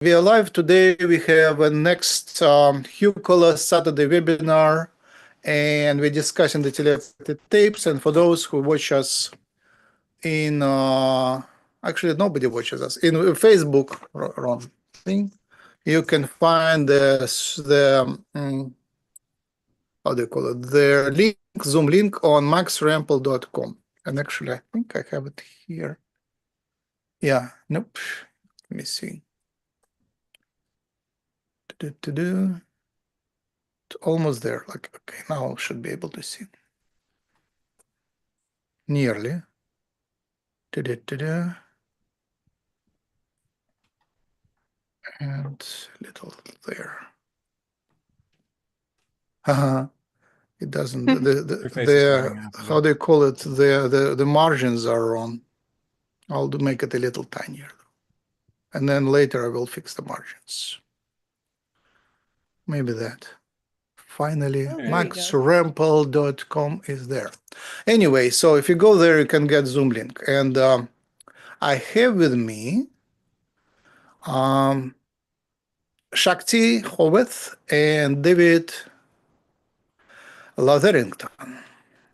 We are live today. We have a next Hucolo Saturday webinar, and we're discussing the telepathy tapes. And for those who watch us in, actually nobody watches us in Facebook, wrong thing. You can find the how do you call it? The link, Zoom link on maxrempel.com. And actually, I think I have it here. Yeah, nope. Let me see. Almost there. Like, okay, now I should be able to see. Nearly. And a little there. It doesn't. The how do you call it? The margins are wrong. I'll make it a little tinier, and then later I will fix the margins. Maybe that. Finally, maxrempel.com is there. Anyway, so if you go there, you can get Zoom link. And I have with me Shakti, Howeth, and David Latherington.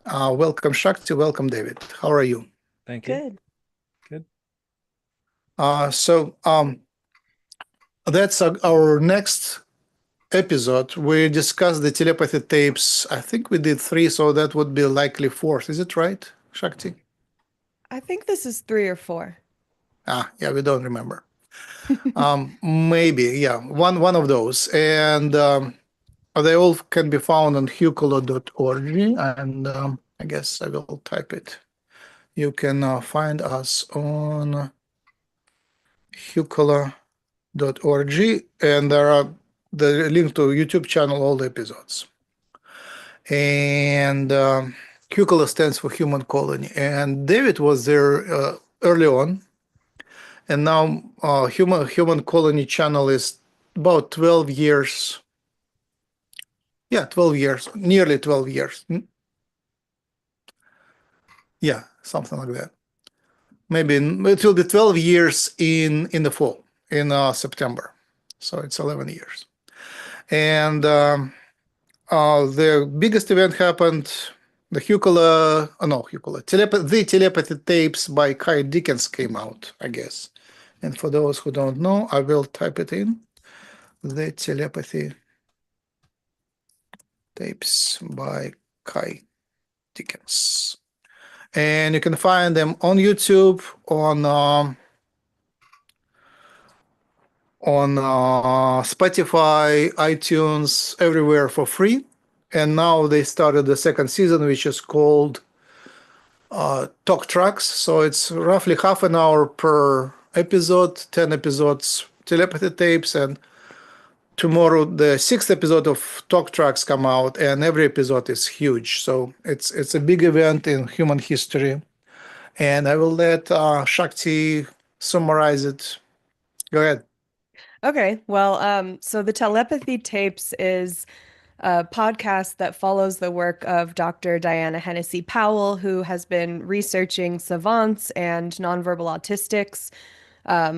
Welcome, Shakti. Welcome, David. How are you? Thank you. Good. So that's our next episode. We discussed the telepathy tapes. I think we did 3, so that would be likely 4th. Is it right, Shakti? I think this is 3 or 4. Yeah, we don't remember. Maybe, yeah, one of those. And they all can be found on hucolo.org. And I guess I will type it. You can find us on hucolo.org, and there are the link to YouTube channel, all the episodes. And Hucolo stands for Human Colony. And David was there early on. And now Human Colony channel is about 12 years. Yeah, 12 years, nearly 12 years. Yeah, something like that. Maybe it will be 12 years in the fall, in September. So it's 11 years. And the biggest event happened, the the telepathy tapes by Dickens came out, I guess. And for those who don't know, I will type it in. The telepathy tapes by Dickens. And you can find them on YouTube, on Spotify, iTunes, everywhere for free. And now they started the 2nd season, which is called Talk Tracks. So it's roughly half an hour per episode, 10 episodes, telepathy tapes. And tomorrow, the 6th episode of Talk Tracks come out, and every episode is huge. So it's a big event in human history. And I will let Shakti summarize it. Go ahead. Okay, well, so the Telepathy Tapes is a podcast that follows the work of Dr. Diana Hennessy Powell, who has been researching savants and nonverbal autistics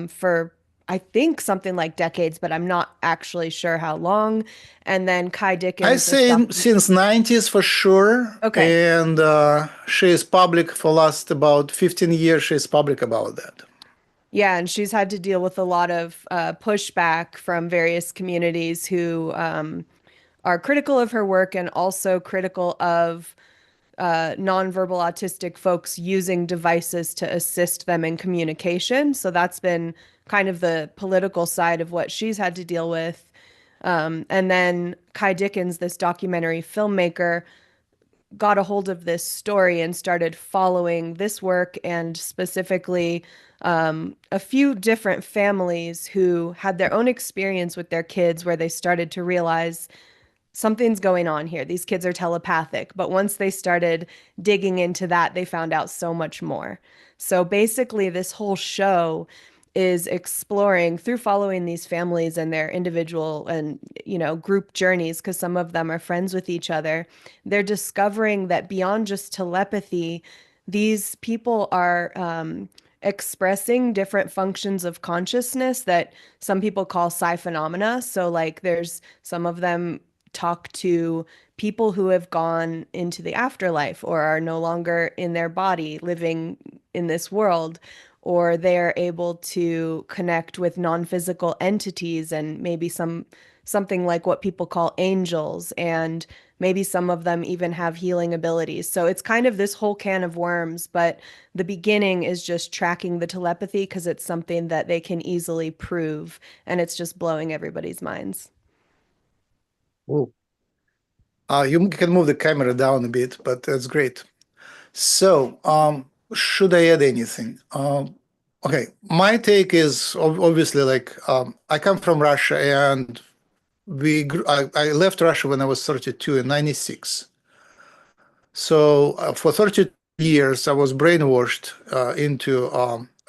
for, I think, something like decades, but I'm not actually sure how long. And then Dickens. I say since 90s for sure. Okay. And she is public for last about 15 years. She is public about that. Yeah, and she's had to deal with a lot of pushback from various communities who are critical of her work and also critical of nonverbal autistic folks using devices to assist them in communication. So that's been kind of the political side of what she's had to deal with. And then Dickens, this documentary filmmaker, got a hold of this story and started following this work, and specifically a few different families who had their own experience with their kids where they started to realize something's going on here. These kids are telepathic. But once they started digging into that, they found out so much more. So basically, this whole show is exploring through following these families and their individual and, group journeys, because some of them are friends with each other. They're discovering that beyond just telepathy, these people are expressing different functions of consciousness that some people call psi phenomena. So, like, there's some of them talk to people who have gone into the afterlife or are no longer in their body living in this world, or they're able to connect with non-physical entities and maybe something like what people call angels, and maybe some of them even have healing abilities. So it's kind of this whole can of worms, but the beginning is just tracking the telepathy because it's something that they can easily prove, and it's just blowing everybody's minds. Oh. You can move the camera down a bit, but that's great. So, should I add anything? Okay, my take is obviously like I come from Russia, and I left Russia when I was 32 in '96. So for 30 years, I was brainwashed into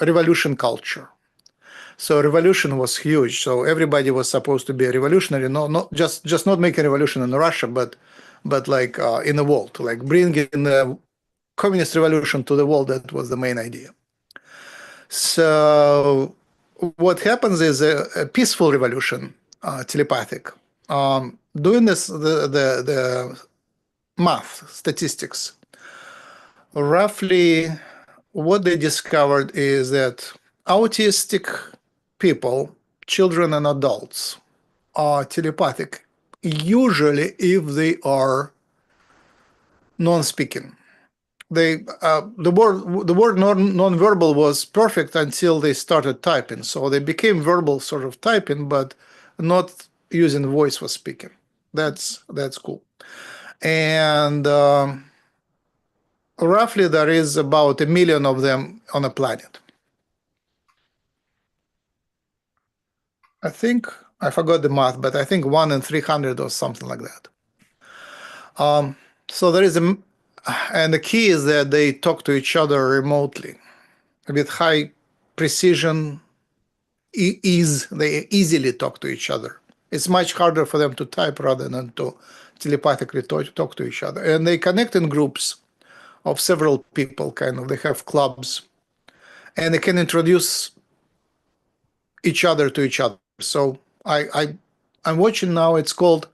revolution culture. So revolution was huge. So everybody was supposed to be a revolutionary. No, not just not make a revolution in Russia, but like in the world, like bringing the communist revolution to the world. That was the main idea. So what happens is a peaceful revolution, telepathic. Doing this, the math, statistics, roughly what they discovered is that autistic people, children and adults, are telepathic, usually if they are non-speaking. The word non-verbal was perfect until they started typing. So they became verbal sort of typing, but not using voice for speaking. That's cool. And roughly there is about 1 million of them on a planet. I think I forgot the math, but I think 1 in 300 or something like that. So there is and the key is that they talk to each other remotely with high precision. They easily talk to each other. It's much harder for them to type rather than to telepathically talk to each other. And they connect in groups of several people, kind of. They have clubs, and they can introduce each other to each other. So I'm watching now. It's called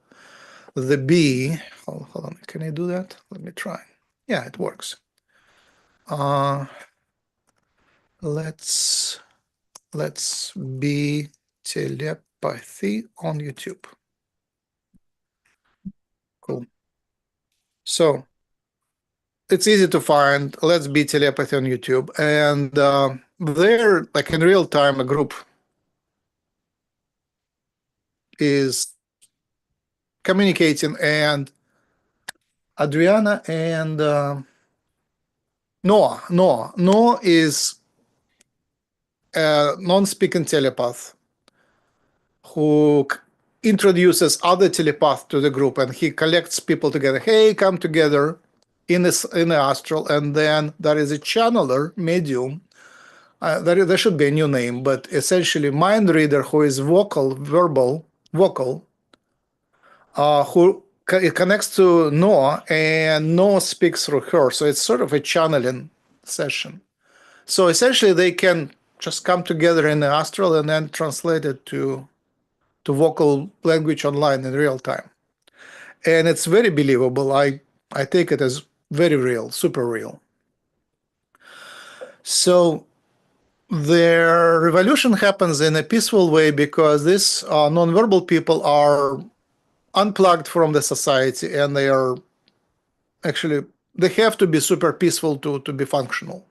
The Bee. Hold on. Can I do that? Let me try. Yeah, it works. Let's be telepathy on YouTube. Cool. So it's easy to find. Let's be telepathy on YouTube, and there, like in real time, a group is communicating, and Adriana and Noah is a non-speaking telepath who introduces other telepaths to the group, and he collects people together. Hey, come together in the astral, and then there is a channeler medium. There should be a new name, but essentially mind reader who is vocal, who connects to Noah, and Noah speaks through her. So it's sort of a channeling session. So essentially, they can just come together in the astral and then translate it to vocal language online in real time. And it's very believable. I take it as very real, super real. So their revolution happens in a peaceful way because these nonverbal people are unplugged from the society, and they are actually, they have to be super peaceful to be functional.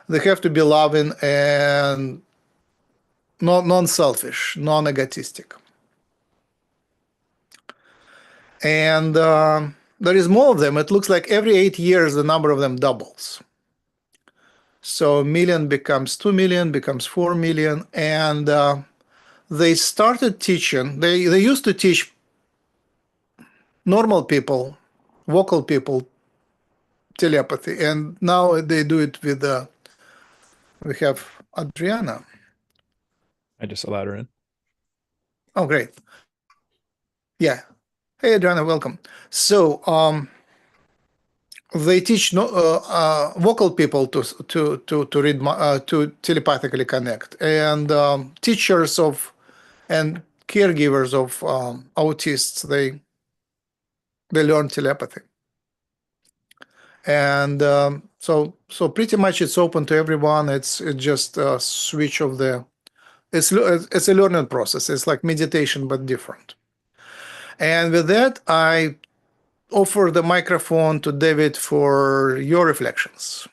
They have to be loving and non-selfish, non-egotistic. And there is more of them. It looks like every 8 years, the number of them doubles. So 1 million becomes 2 million, becomes 4 million. And they started teaching, they used to teach normal people, vocal people, telepathy. And now they do it with, we have Adriana. I just allowed her in. Oh, great. Yeah. Hey, Adriana, welcome. So they teach vocal people to read to telepathically connect, and teachers of and caregivers of autists they learn telepathy, and so pretty much it's open to everyone. It's just a switch of the it's a learning process. It's like meditation but different. And with that, I offer the microphone to David for your reflections.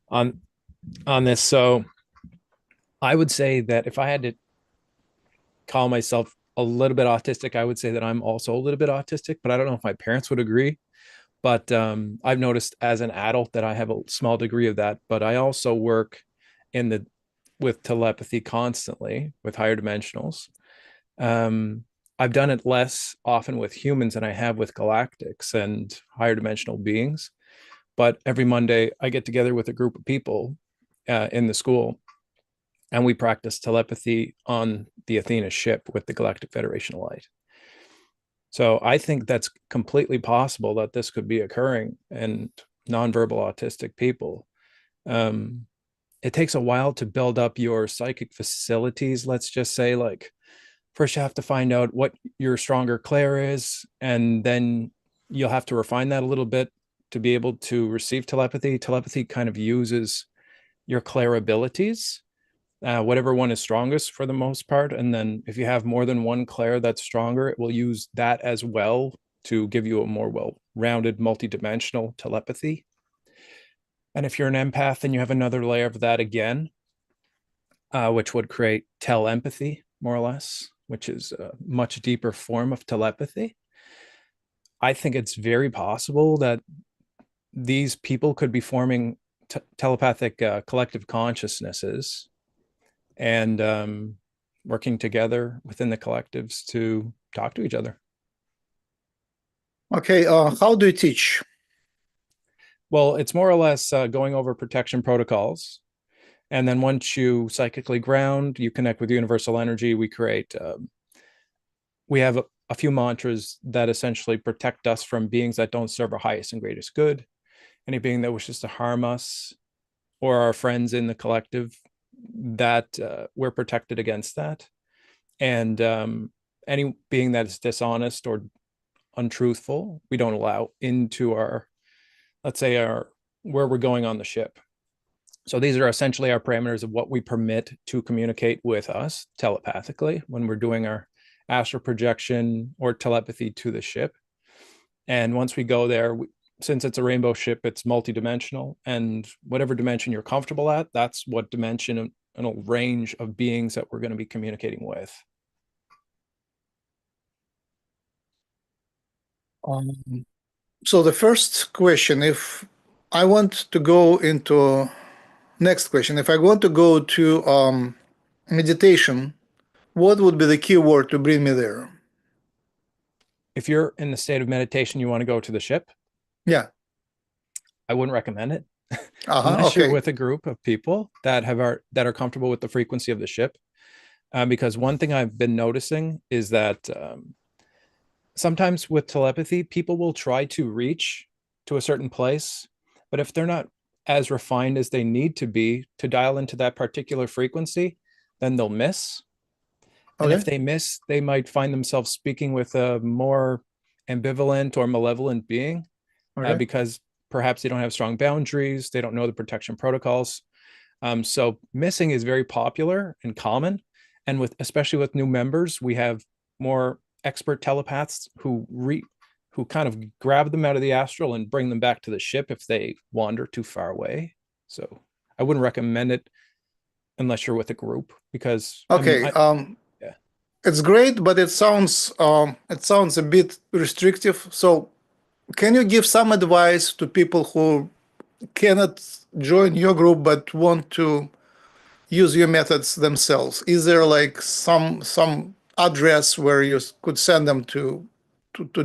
on this. So I would say that if I had to call myself a little bit autistic, I would say that I'm also a little bit autistic, but I don't know if my parents would agree. But I've noticed as an adult that I have a small degree of that. But I also work with telepathy constantly with higher dimensionals. I've done it less often with humans than I have with galactics and higher dimensional beings. But every Monday, I get together with a group of people in the school, and we practice telepathy on the Athena ship with the Galactic Federation of Light. So I think that's completely possible that this could be occurring in nonverbal autistic people. It takes a while to build up your psychic facilities. Let's just say, like, first you have to find out what your stronger clair is, and then you'll have to refine that a little bit to be able to receive telepathy. Telepathy kind of uses your clair abilities, whatever one is strongest for the most part. And then if you have more than one clair that's stronger, it will use that as well to give you a more well-rounded, multi-dimensional telepathy. And if you're an empath, then you have another layer of that again, which would create telepathy, more or less, which is a much deeper form of telepathy. I think it's very possible that these people could be forming telepathic collective consciousnesses and working together within the collectives to talk to each other. Okay, how do you teach? Well, it's more or less going over protection protocols. And then once you psychically ground, you connect with universal energy. We have a few mantras that essentially protect us from beings that don't serve our highest and greatest good. Any being that wishes to harm us or our friends in the collective, that we're protected against that. And any being that is dishonest or untruthful, we don't allow into our, let's say, where we're going on the ship. So these are essentially our parameters of what we permit to communicate with us telepathically when we're doing our astral projection or telepathy to the ship. And once we go there, since it's a rainbow ship, it's multidimensional, and whatever dimension you're comfortable at, that's what dimensional range of beings that we're going to be communicating with. So the first question, if I want to go into next question, if I want to go to meditation, what would be the key word to bring me there? If you're in the state of meditation, you want to go to the ship? Yeah. I wouldn't recommend it unless you're with a group of people that are comfortable with the frequency of the ship. Because one thing I've been noticing is that sometimes with telepathy, people will try to reach to a certain place, but if they're not as refined as they need to be to dial into that particular frequency, then they'll miss. And if they miss, they might find themselves speaking with a more ambivalent or malevolent being because perhaps they don't have strong boundaries. They don't know the protection protocols. So missing is very popular and common. And especially with new members, we have more expert telepaths who kind of grab them out of the astral and bring them back to the ship if they wander too far away. So I wouldn't recommend it unless you're with a group, because it's great, but it sounds a bit restrictive. So can you give some advice to people who cannot join your group but want to use your methods themselves? Is there like some address where you could send them to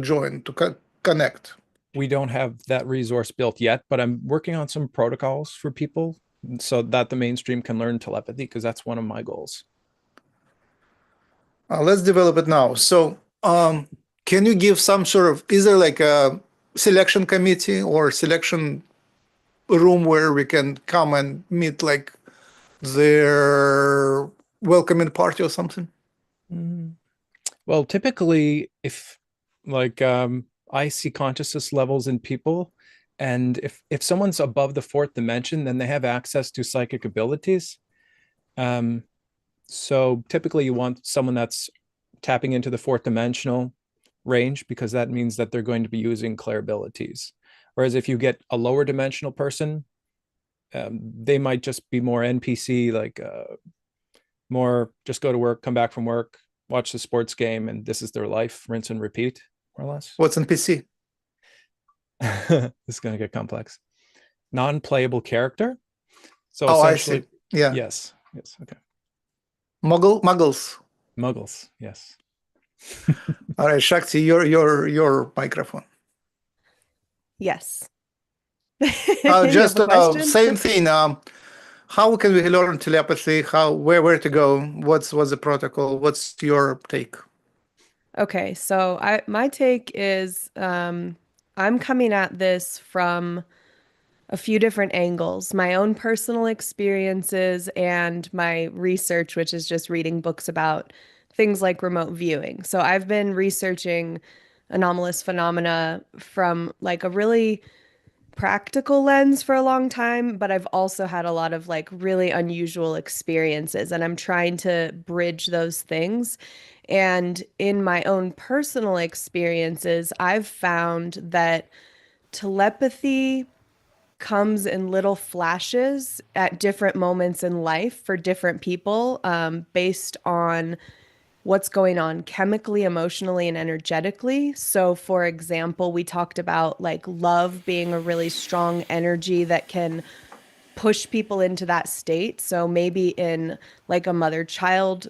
join, to connect? We don't have that resource built yet, but I'm working on some protocols for people so that the mainstream can learn telepathy, because that's one of my goals. Let's develop it now. So can you give some sort of, is there like a selection committee or selection room where we can come and meet like their welcoming party or something? Well, typically, if like I see consciousness levels in people, and if someone's above the fourth dimension, then they have access to psychic abilities. So typically, you want someone that's tapping into the fourth dimensional range, because that means that they're going to be using clair abilities. Whereas if you get a lower dimensional person, they might just be more NPC, like more just go to work, come back from work, watch the sports game, and this is their life, rinse and repeat, more or less. What's NPC? This is going to get complex. Non-playable character. So I essentially, see. Yeah. Yes. Okay. Muggles. Muggles. Yes. All right, Shakti, your microphone. Yes. You have Just a question? same thing. How can we learn telepathy? Where to go? What's the protocol? What's your take? Okay, so my take is I'm coming at this from a few different angles, my own personal experiences and my research, which is just reading books about things like remote viewing. So I've been researching anomalous phenomena from like a really practical lens for a long time, but I've also had a lot of like really unusual experiences, and I'm trying to bridge those things. And in my own personal experiences, I've found that telepathy comes in little flashes at different moments in life for different people, based on what's going on chemically, emotionally, and energetically. So, for example, we talked about like love being a really strong energy that can push people into that state. So, maybe in like a mother child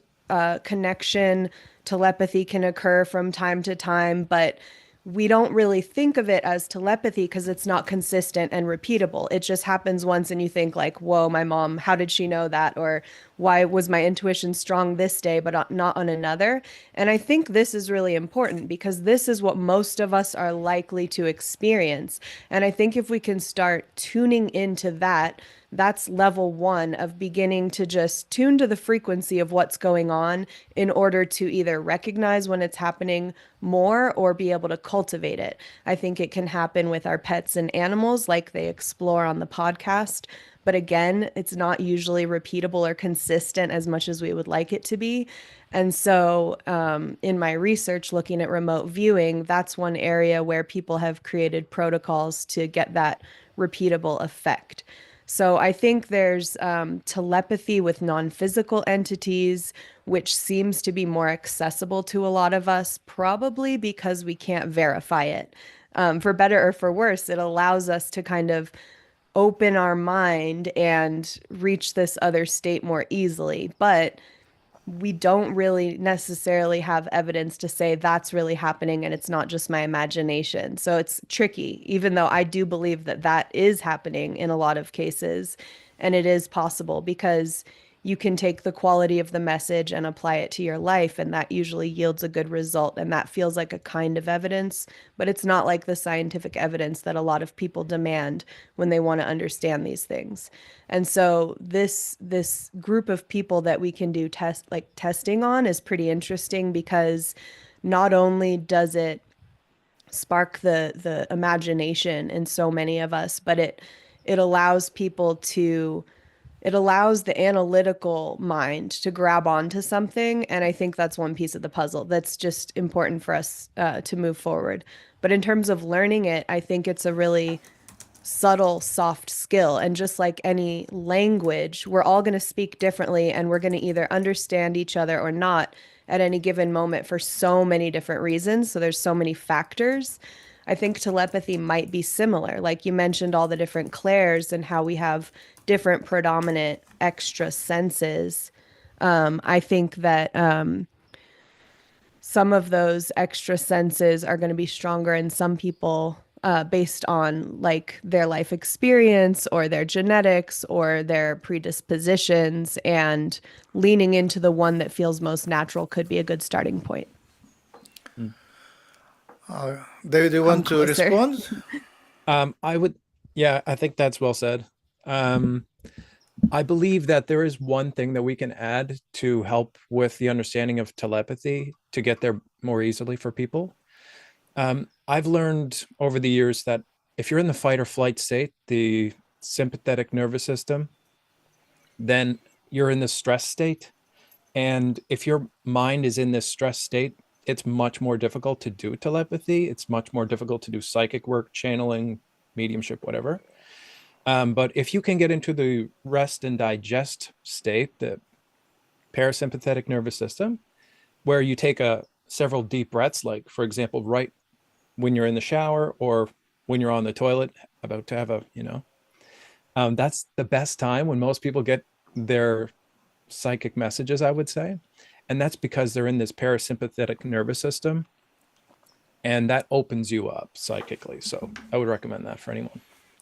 connection, telepathy can occur from time to time, but we don't really think of it as telepathy because it's not consistent and repeatable. It just happens once and you think like, whoa, my mom, how did she know that? Or why was my intuition strong this day, but not on another? And I think this is really important because this is what most of us are likely to experience. And I think if we can start tuning into that, that's level one of beginning to just tune to the frequency of what's going on in order to either recognize when it's happening more or be able to cultivate it. I think it can happen with our pets and animals like they explore on the podcast. But again, it's not usually repeatable or consistent as much as we would like it to be. And so in my research looking at remote viewing, that's one area where people have created protocols to get that repeatable effect. So I think there's telepathy with non-physical entities, which seems to be more accessible to a lot of us, probably because we can't verify it. For better or for worse, it allows us to kind of open our mind and reach this other state more easily. But we don't really necessarily have evidence to say that's really happening and it's not just my imagination. So it's tricky, even though I do believe that that is happening in a lot of cases. And it is possible because you can take the quality of the message and apply it to your life, and that usually yields a good result. And that feels like a kind of evidence, but it's not like the scientific evidence that a lot of people demand when they want to understand these things. And so this group of people that we can do testing on is pretty interesting because not only does it spark the imagination in so many of us, but it allows people to it allows the analytical mind to grab onto something. And I think that's one piece of the puzzle that's just important for us to move forward. But in terms of learning it, I think it's a really subtle, soft skill. And just like any language, we're all going to speak differently and we're going to either understand each other or not at any given moment for so many different reasons. So there's so many factors. I think telepathy might be similar. Like you mentioned all the different clairs and how we have different predominant extra senses. I think that some of those extra senses are going to be stronger in some people based on like their life experience or their genetics or their predispositions, and leaning into the one that feels most natural could be a good starting point. David, do you want to closer. respond? I think that's well said. I believe that there is one thing that we can add to help with the understanding of telepathy to get there more easily for people. I've learned over the years that if you're in the fight or flight state, the sympathetic nervous system, then you're in the stress state. And if your mind is in this stress state, it's much more difficult to do telepathy. It's much more difficult to do psychic work, channeling, mediumship, whatever. But if you can get into the rest and digest state, the parasympathetic nervous system, where you take several deep breaths, like, for example, right when you're in the shower or when you're on the toilet about to have that's the best time when most people get their psychic messages, I would say. And that's because they're in this parasympathetic nervous system, and that opens you up psychically. So I would recommend that for anyone.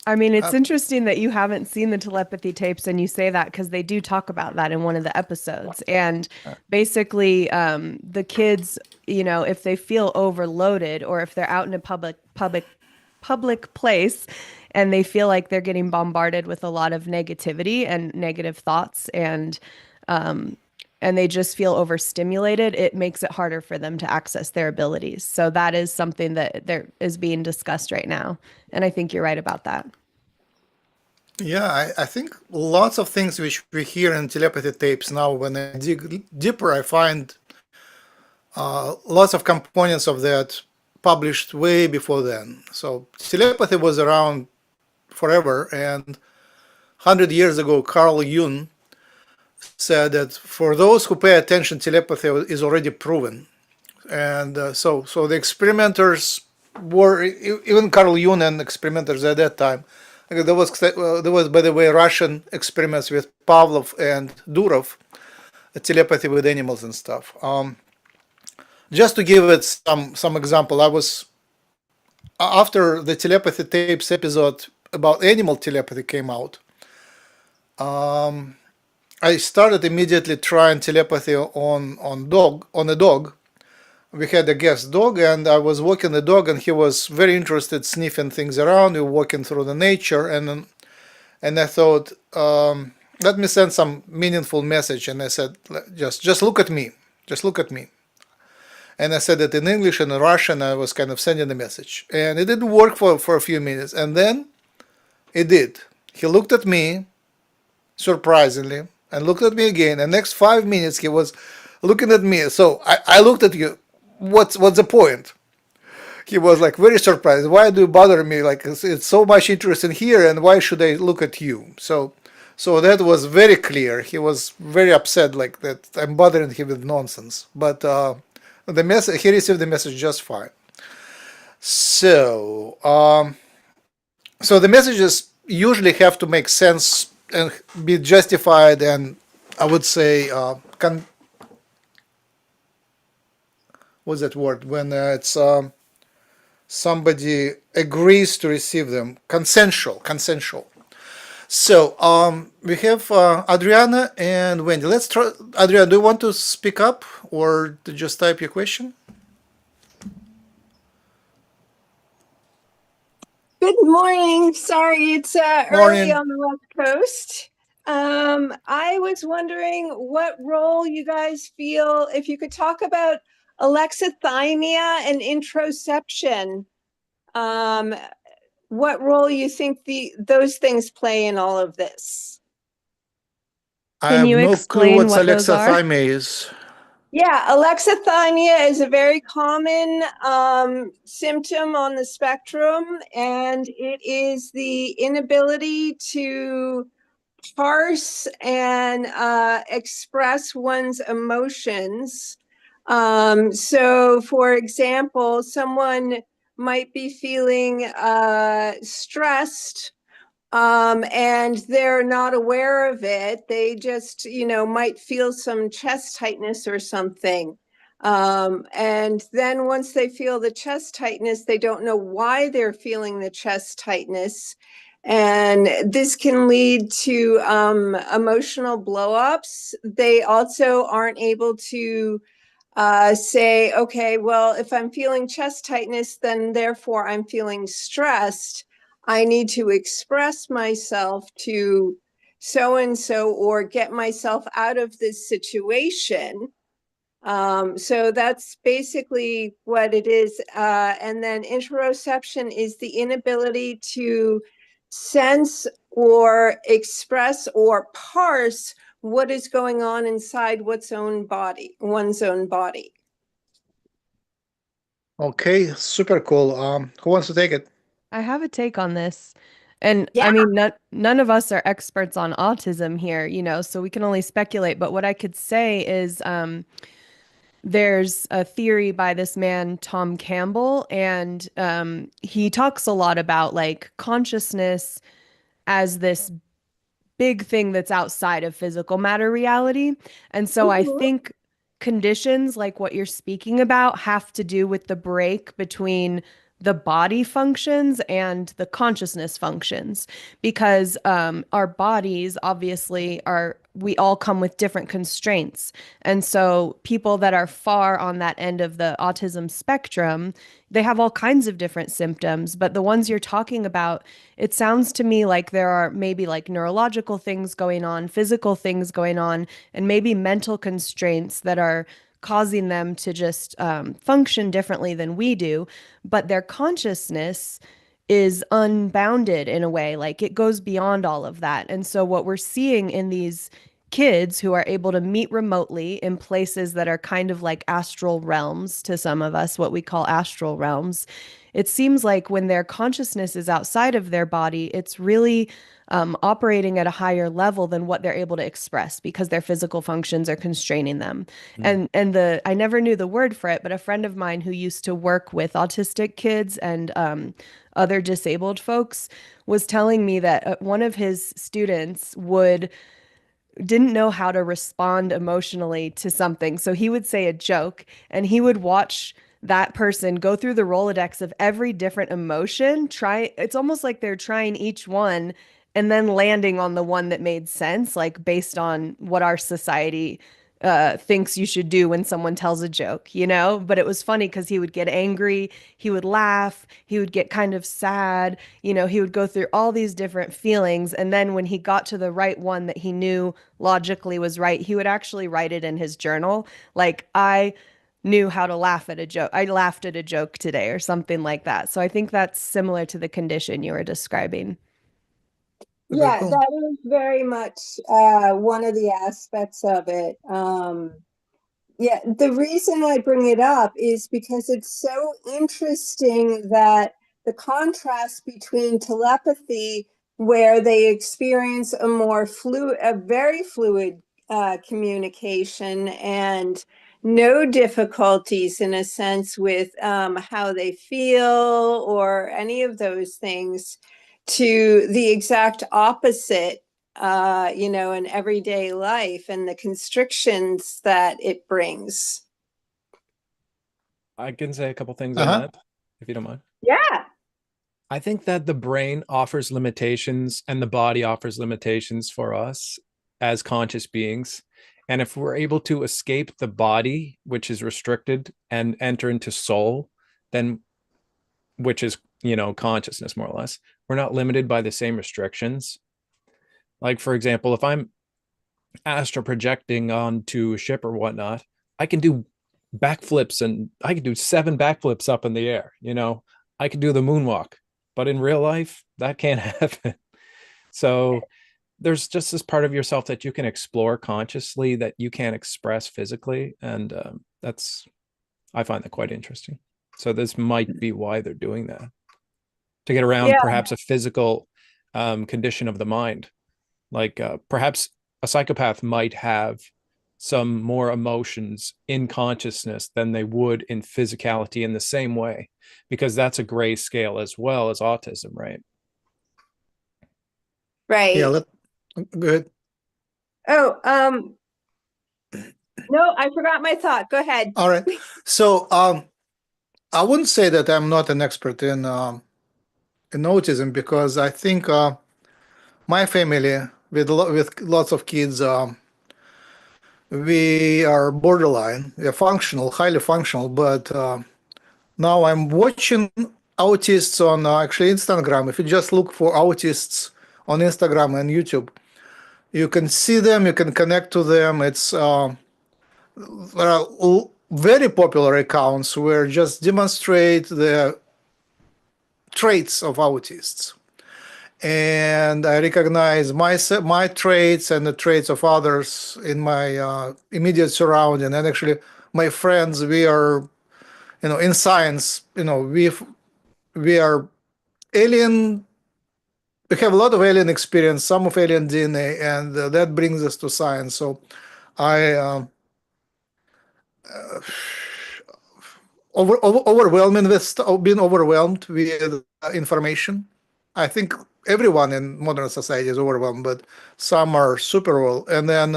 I mean, it's interesting that you haven't seen the telepathy tapes and you say that, because they do talk about that in one of the episodes. And basically, the kids, if they feel overloaded, or if they're out in a public place and they feel like they're getting bombarded with a lot of negativity and negative thoughts, and they just feel overstimulated, it makes it harder for them to access their abilities. So that is something that there is being discussed right now. And I think you're right about that. Yeah, I think lots of things which we hear in telepathy tapes now, when I dig deeper, I find lots of components of that published way before then. So telepathy was around forever, and 100 years ago, Carl Jung said that for those who pay attention, telepathy is already proven. And so the experimenters were, even Carl Jung and experimenters at that time. There was, by the way, Russian experiments with Pavlov and Durov, telepathy with animals and stuff. Just to give it some example, I was, after the telepathy tapes episode about animal telepathy came out, I started immediately trying telepathy on a dog. We had a guest dog, and I was walking the dog, and he was very interested, sniffing things around. We were walking through the nature, and I thought, let me send some meaningful message. And I said, just look at me, just look at me. And I said it in English and in Russian. I was kind of sending the message, and it didn't work for a few minutes, and then it did. He looked at me, surprisingly, and looked at me again. And next 5 minutes he was looking at me. So I looked at you. What's the point? He was like very surprised. Why do you bother me? Like, it's so much interest in here, and why should I look at you? So that was very clear. He was very upset, like that I'm bothering him with nonsense. But the message, he received the message just fine. So the messages usually have to make sense and be justified, and I would say what's that word, when it's somebody agrees to receive them, consensual. So we have Adriana and Wendy. Let's try. Adriana, do you want to speak up or to just type your question? Good morning. Sorry, it's early on the West Coast. I was wondering what role you guys feel, if you could talk about alexithymia and introception, what role you think those things play in all of this? Can you explain what those are? Alexithymia is? Yeah, alexithymia is a very common symptom on the spectrum, and it is the inability to parse and express one's emotions. So, for example, someone might be feeling stressed, and they're not aware of it. They just, might feel some chest tightness or something. And then once they feel the chest tightness, they don't know why they're feeling the chest tightness. And this can lead to emotional blow-ups. They also aren't able to say, okay, well, if I'm feeling chest tightness, then therefore I'm feeling stressed. I need to express myself to so-and-so or get myself out of this situation. So that's basically what it is. And then interoception is the inability to sense or express or parse what is going on inside one's own body. Okay, super cool. Who wants to take it? I have a take on this. And Yeah. I mean, none of us are experts on autism here, so we can only speculate. But what I could say is there's a theory by this man, Tom Campbell, and he talks a lot about like consciousness as this big thing that's outside of physical matter reality. And so I think conditions like what you're speaking about have to do with the break between the body functions and the consciousness functions, because our bodies obviously we all come with different constraints. And so people that are far on that end of the autism spectrum, they have all kinds of different symptoms, but the ones you're talking about, it sounds to me like there are maybe like neurological things going on, physical things going on, and maybe mental constraints that are causing them to just function differently than we do. But their consciousness is unbounded in a way, like it goes beyond all of that. And so, what we're seeing in these kids who are able to meet remotely in places that are kind of like astral realms to some of us, what we call astral realms, it seems like when their consciousness is outside of their body, it's really operating at a higher level than what they're able to express because their physical functions are constraining them. And I never knew the word for it, but a friend of mine who used to work with autistic kids and other disabled folks was telling me that one of his students didn't know how to respond emotionally to something. So he would say a joke and he would watch that person go through the Rolodex of every different emotion. It's almost like they're trying each one and then landing on the one that made sense, like based on what our society thinks you should do when someone tells a joke. But it was funny because he would get angry, he would laugh, he would get kind of sad, he would go through all these different feelings. And then when he got to the right one that he knew logically was right, he would actually write it in his journal. Like, I knew how to laugh at a joke. I laughed at a joke today or something like that. So I think that's similar to the condition you were describing. Yeah, Cool. that is very much one of the aspects of it. Yeah, the reason I bring it up is because it's so interesting that the contrast between telepathy, where they experience a very fluid communication and no difficulties in a sense with how they feel or any of those things, to the exact opposite in everyday life and the constrictions that it brings. I can say a couple things on Uh-huh. that, if you don't mind. Yeah. I think that the brain offers limitations and the body offers limitations for us as conscious beings. And if we're able to escape the body, which is restricted, and enter into soul, then which is, consciousness more or less, we're not limited by the same restrictions. Like, for example, if I'm astral projecting onto a ship or whatnot, I can do backflips and I can do 7 backflips up in the air. I can do the moonwalk, but in real life, that can't happen. So there's just this part of yourself that you can explore consciously that you can't express physically. And I find that quite interesting. So this might be why they're doing that, to get around perhaps a physical condition of the mind. Like perhaps a psychopath might have some more emotions in consciousness than they would in physicality in the same way, because that's a gray scale as well as autism, right? Right. Yeah, good. Oh, no, I forgot my thought. Go ahead. All right. So I wouldn't say that I'm not an expert in autism, because I think my family with lots of kids we are borderline. We are functional, highly functional, but now I'm watching autists on actually Instagram. If you just look for autists on Instagram and YouTube, you can see them, you can connect to them. It's there are very popular accounts where just demonstrate the traits of autists. And I recognize my traits and the traits of others in my immediate surrounding. And actually, my friends, we are, in science, we are alien. We have a lot of alien experience, some of alien DNA, and that brings us to science. So I overwhelming with being overwhelmed with information. I think everyone in modern society is overwhelmed, but some are super well. And then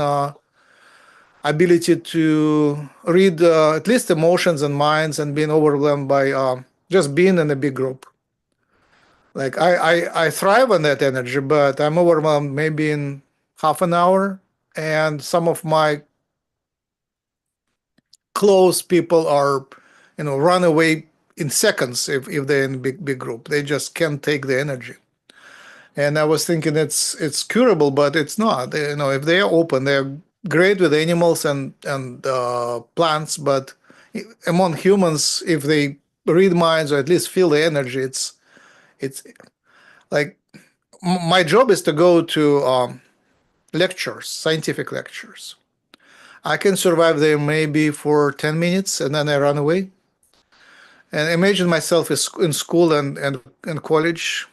ability to read at least emotions and minds and being overwhelmed by just being in a big group. Like I thrive on that energy, but I'm overwhelmed maybe in half an hour. And some of my close people are, run away in seconds if they're in a big group. They just can't take the energy. And I was thinking it's curable, but it's not. If they are open, they're great with animals and plants, but among humans, if they read minds or at least feel the energy, it's like my job is to go to lectures, scientific lectures. I can survive there maybe for 10 minutes and then I run away. And imagine myself in school and college.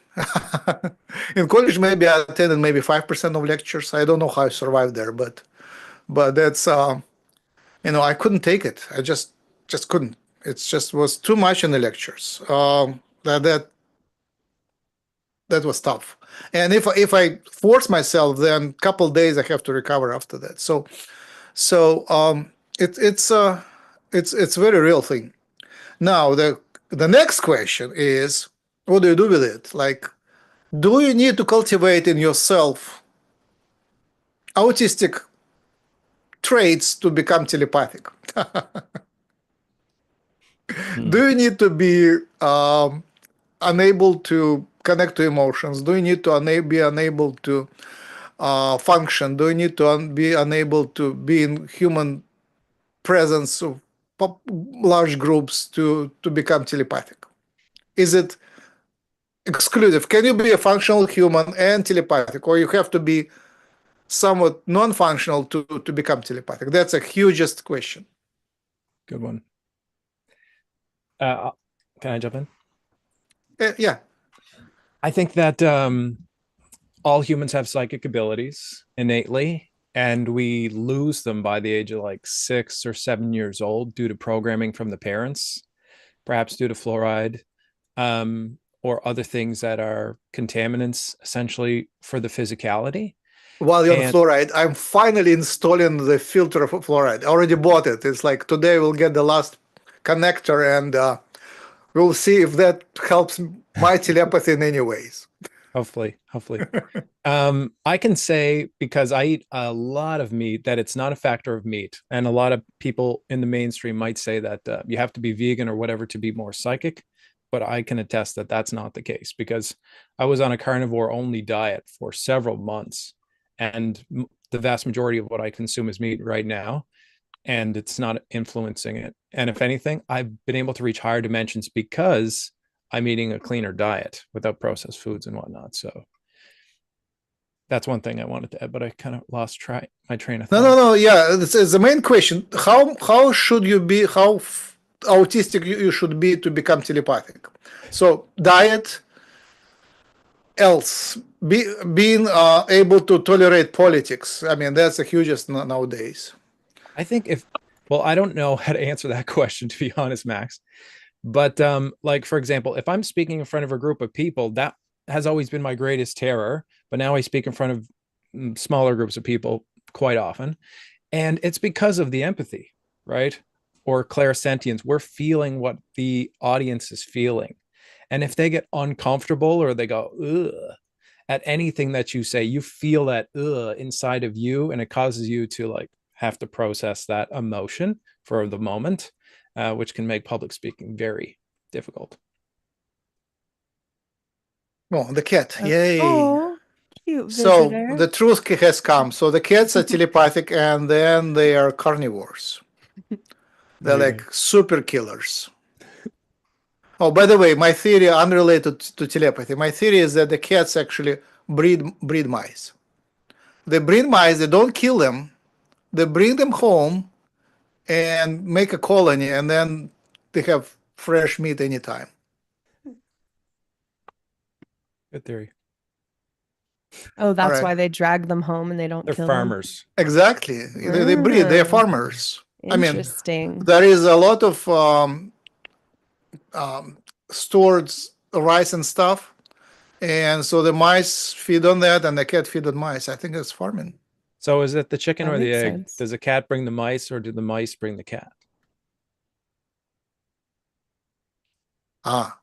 In college, maybe I attended maybe 5% of lectures. I don't know how I survived there, but that's I couldn't take it. I just couldn't. It just was too much in the lectures. That was tough. And if I force myself, then a couple days I have to recover after that. It's a very real thing. Now the next question is, what do you do with it? Like, do you need to cultivate in yourself autistic traits to become telepathic? Do you need to be unable to connect to emotions? Do you need to be unable to function? Do you need to be unable to be in human presence of large groups to become telepathic? Is it exclusive? Can you be a functional human and telepathic, or you have to be somewhat non-functional to become telepathic? That's a hugest question. Good one. Can I jump in? Yeah. I think that all humans have psychic abilities innately, and we lose them by the age of like 6 or 7 years old due to programming from the parents, perhaps due to fluoride, or other things that are contaminants essentially for the physicality. While you're on fluoride, I'm finally installing the filter for fluoride. I already bought it. It's like today we'll get the last connector and we'll see if that helps my telepathy in any ways. Hopefully. I can say, because I eat a lot of meat, that it's not a factor of meat. And a lot of people in the mainstream might say that you have to be vegan or whatever to be more psychic. But I can attest that that's not the case, because I was on a carnivore only diet for several months. And the vast majority of what I consume is meat right now. And it's not influencing it. And if anything, I've been able to reach higher dimensions because I'm eating a cleaner diet without processed foods and whatnot. So that's one thing I wanted to add, but I kind of lost my train of thought. No. Yeah, it's the main question. How should you be? How autistic you should be to become telepathic? So diet, else being able to tolerate politics. I mean, that's the hugest nowadays. I think I don't know how to answer that question, to be honest, Max. But like, for example, if I'm speaking in front of a group of people, that has always been my greatest terror. But now I speak in front of smaller groups of people quite often. And it's because of the empathy, right? Or clairsentience. We're feeling what the audience is feeling. And if they get uncomfortable or they go, ugh, at anything that you say, you feel that ugh inside of you, and it causes you to like have to process that emotion for the moment, which can make public speaking very difficult. Oh, the cat. Yay. Oh, cute So visitor. the truth has come. So the cats are telepathic, and then they are carnivores. They're There you like super killers. Oh, by the way, my theory, unrelated to telepathy, my theory is that the cats actually breed mice. They breed mice, they don't kill them, they bring them home and make a colony, and then they have fresh meat anytime. Good theory. Oh, that's right. why they drag them home and they don't They're kill farmers. Exactly. They breed, they're Ah, farmers. I mean, interesting. there is a lot of stored rice and stuff. And so the mice feed on that and the cat feed on mice. I think that's farming. So is it the chicken That or the makes egg? sense. Does the cat bring the mice or do the mice bring the cat? Ah.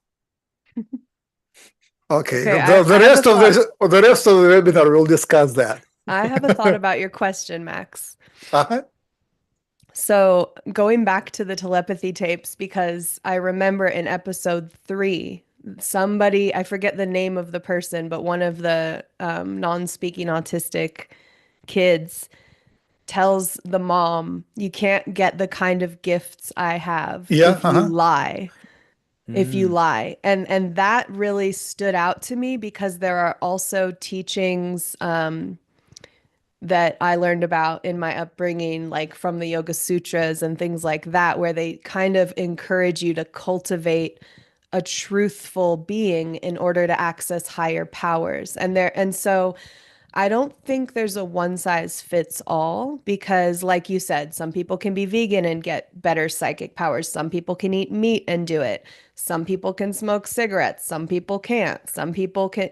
Okay. Okay, The rest of the rest of the webinar we'll discuss that. I have a thought about your question, Max. Uh-huh. So going back to the telepathy tapes, because I remember in episode 3, somebody, I forget the name of the person, but one of the non-speaking autistic kids tells the mom, you can't get the kind of gifts I have if you lie. If you lie. And that really stood out to me because there are also teachings that I learned about in my upbringing, like from the Yoga Sutras and things like that, where they kind of encourage you to cultivate a truthful being in order to access higher powers. And so I don't think there's a one size fits all because, like you said, some people can be vegan and get better psychic powers. Some people can eat meat and do it. Some people can smoke cigarettes. Some people can't. Some people can,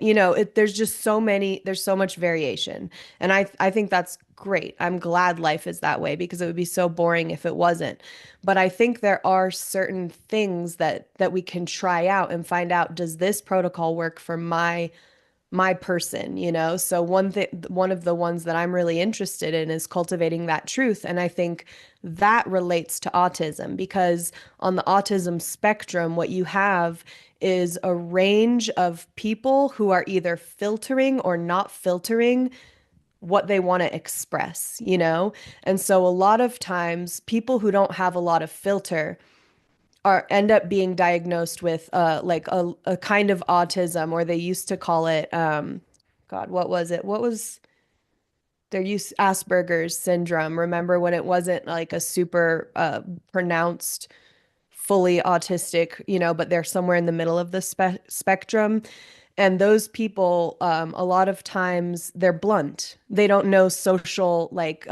there's just there's so much variation. And I think that's great. I'm glad life is that way because it would be so boring if it wasn't. But I think there are certain things that we can try out and find out, does this protocol work for my person, So one of the ones that I'm really interested in is cultivating that truth. And I think that relates to autism because on the autism spectrum, what you have is a range of people who are either filtering or not filtering what they want to express, And so a lot of times people who don't have a lot of filter end up being diagnosed with like a kind of autism, or they used to call it God, what was it? What was their use Asperger's syndrome? Remember when it wasn't like a super pronounced fully autistic, but they're somewhere in the middle of the spectrum. And those people, a lot of times they're blunt. They don't know social like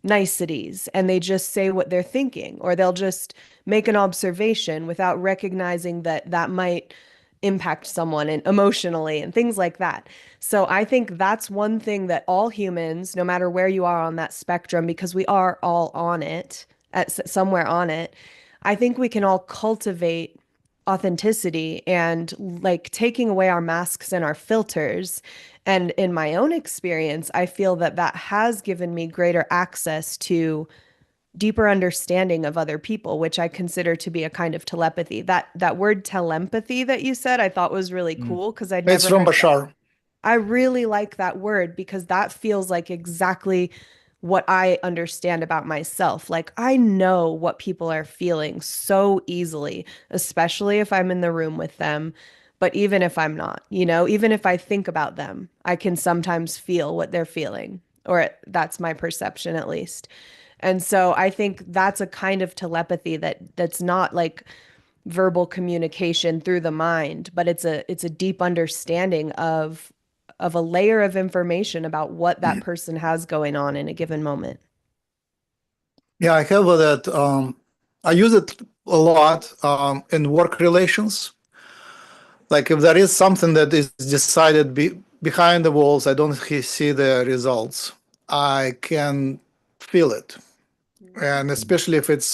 niceties and they just say what they're thinking, or they'll just make an observation without recognizing that that might impact someone and emotionally and things like that. So I think that's one thing that all humans, no matter where you are on that spectrum, because we are all on it somewhere on it, I think we can all cultivate authenticity and like taking away our masks and our filters. And in my own experience, I feel that that has given me greater access to deeper understanding of other people, which I consider to be a kind of telepathy. That word telepathy that you said, I thought was really cool because I'd never It's from heard that. Bashar. I really like that word because that feels like exactly what I understand about myself. Like I know what people are feeling so easily, especially if I'm in the room with them. But even if I'm not, even if I think about them, I can sometimes feel what they're feeling, or that's my perception at least. And so I think that's a kind of telepathy that's not like verbal communication through the mind, but it's a deep understanding of a layer of information about what that person has going on in a given moment. Yeah, I have that. I use it a lot in work relations. Like if there is something that is decided behind the walls, I don't see the results. I can feel it, and especially if it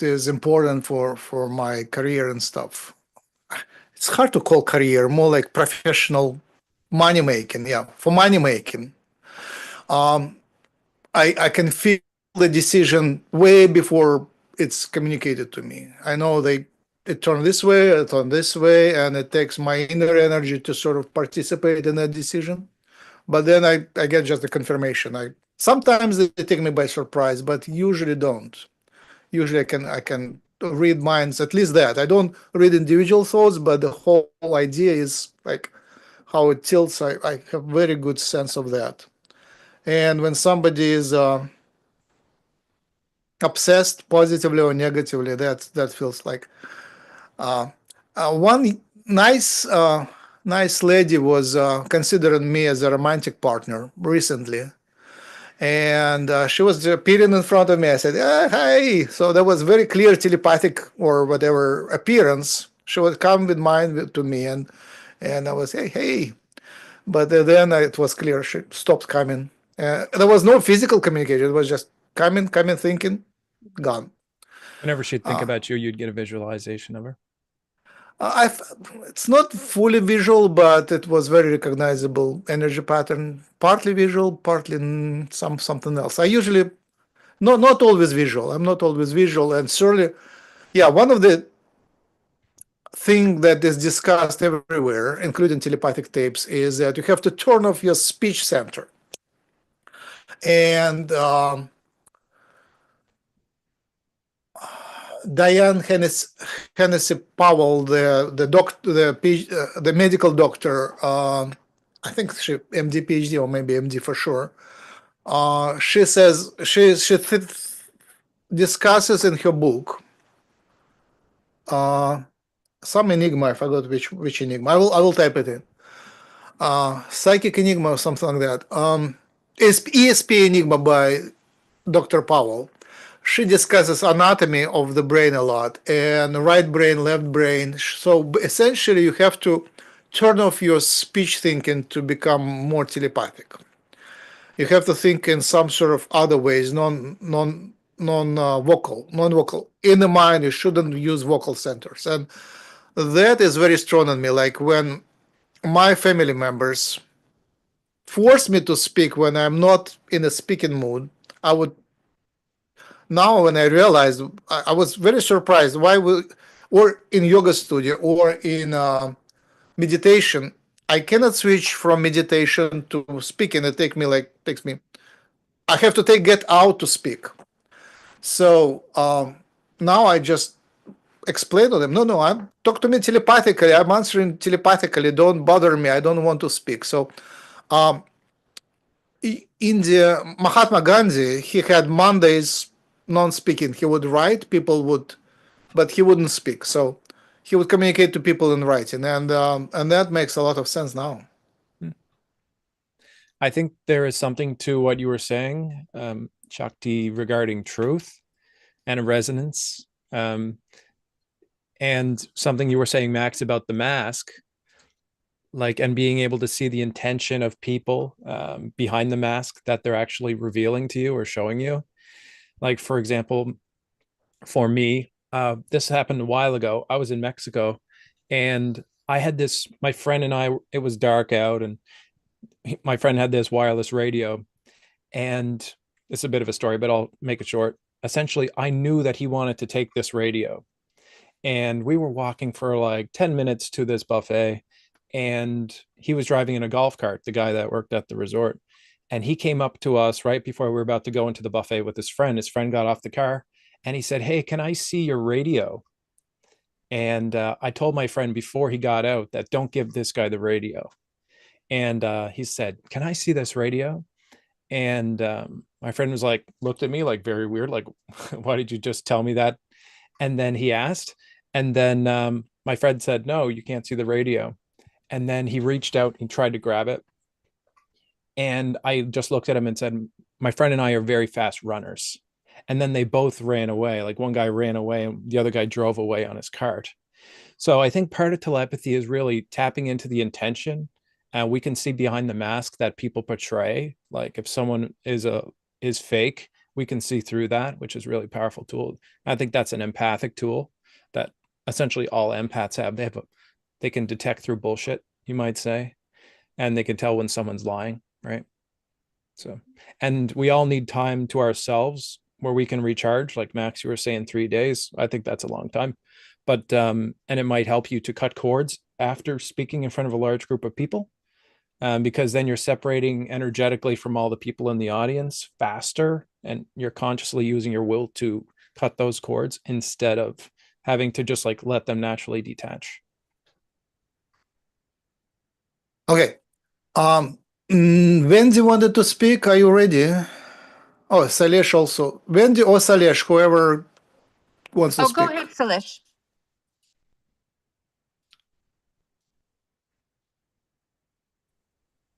is important for my career and stuff. It's hard to call career, more like professional money making. Yeah, for money making. I can feel the decision way before it's communicated to me. I know it turned this way, it turned this way, and it takes my inner energy to sort of participate in that decision. But then I get just the confirmation. Sometimes they take me by surprise, but usually don't. Usually I can read minds, at least that. I don't read individual thoughts, but the whole idea is like how it tilts. I have very good sense of that. And when somebody is obsessed positively or negatively, that feels like one nice lady was considering me as a romantic partner recently, and she was appearing in front of me. I said, "Hey!" So that was very clear telepathic or whatever appearance. She would come with mine to me, and I was, hey. But then it was clear she stopped coming. There was no physical communication. It was just coming, thinking, gone. Whenever she'd think about you, you'd get a visualization of her. It's not fully visual, but it was very recognizable energy pattern, partly visual, partly something else. I usually not always visual. I'm not always visual, and certainly, yeah, one of the thing that is discussed everywhere, including telepathic tapes, is that you have to turn off your speech center. And Diane Hennessy Powell, the medical doctor, I think she MD, PhD, or maybe MD for sure. She says she discusses in her book some enigma. I forgot which enigma. I will type it in. Psychic enigma or something like that. ESP enigma by Dr. Powell. She discusses anatomy of the brain a lot, and right brain, left brain. So essentially, you have to turn off your speech thinking to become more telepathic. You have to think in some sort of other ways, non-vocal. In the mind, you shouldn't use vocal centers, and that is very strong in me. Like when my family members force me to speak when I'm not in a speaking mood, I would. Now, when I realized, I was very surprised why or in yoga studio or in meditation, I cannot switch from meditation to speaking. It takes me. I have to get out to speak. So now I just explain to them, no, talk to me telepathically. I'm answering telepathically. Don't bother me. I don't want to speak. So India, Mahatma Gandhi, he had Mondays non-speaking. He would write, but he wouldn't speak. So he would communicate to people in writing, and that makes a lot of sense now. I think there is something to what you were saying, Shakti, regarding truth and a resonance, and something you were saying, Max, about the mask, and being able to see the intention of people behind the mask that they're actually revealing to you or showing you. Like, for example, for me, this happened a while ago. I was in Mexico, and I had my friend and I, it was dark out, and my friend had this wireless radio, and it's a bit of a story, but I'll make it short. Essentially, I knew that he wanted to take this radio, and we were walking for like 10 minutes to this buffet, and he was driving in a golf cart, the guy that worked at the resort. And he came up to us right before we were about to go into the buffet with his friend. His friend got off the car and he said, "Hey, can I see your radio?" And I told my friend before he got out that don't give this guy the radio. And he said, "Can I see this radio?" And my friend was like, looked at me like very weird, like, "Why did you just tell me that?" And then he asked, and then my friend said, "No, you can't see the radio." And then he reached out and tried to grab it. And I just looked at him and said, "My friend and I are very fast runners." And then they both ran away. Like one guy ran away and the other guy drove away on his cart. So I think part of telepathy is really tapping into the intention. And we can see behind the mask that people portray. Like if someone is fake, we can see through that, which is a really powerful tool. I think that's an empathic tool that essentially all empaths have. They can detect through bullshit, you might say, and they can tell when someone's lying, right? So, and we all need time to ourselves where we can recharge. Like Max, you were saying 3 days. I think that's a long time, but and it might help you to cut cords after speaking in front of a large group of people, because then you're separating energetically from all the people in the audience faster, and you're consciously using your will to cut those cords instead of having to just like let them naturally detach. Okay. Wendy wanted to speak. Are you ready? Oh, Salesh also. Wendy or Salesh, whoever wants to Oh, speak. go ahead, Salish.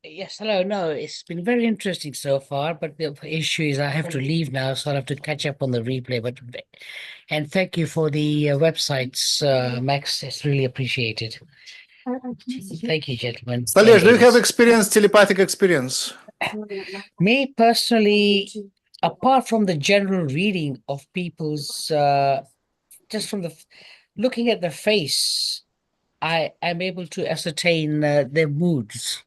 Yes, hello. No, it's been very interesting so far, but the issue is I have to leave now, so I'll have to catch up on the replay. And thank you for the websites, Max. It's really appreciated. Thank you, gentlemen. Salesh, do you have experience? telepathic experience? Me personally, apart from the general reading of people's, just from looking at their face, I am able to ascertain their moods,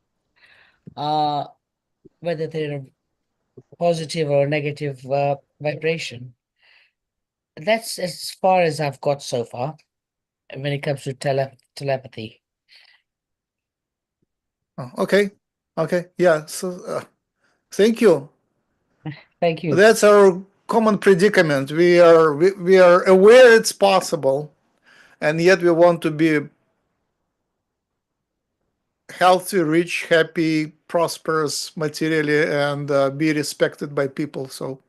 whether they're a positive or a negative vibration. That's as far as I've got so far when it comes to telepathy. Oh, okay. Yeah. So, thank you. Thank you. That's our common predicament. We are aware it's possible, and yet we want to be healthy, rich, happy, prosperous materially, and be respected by people. So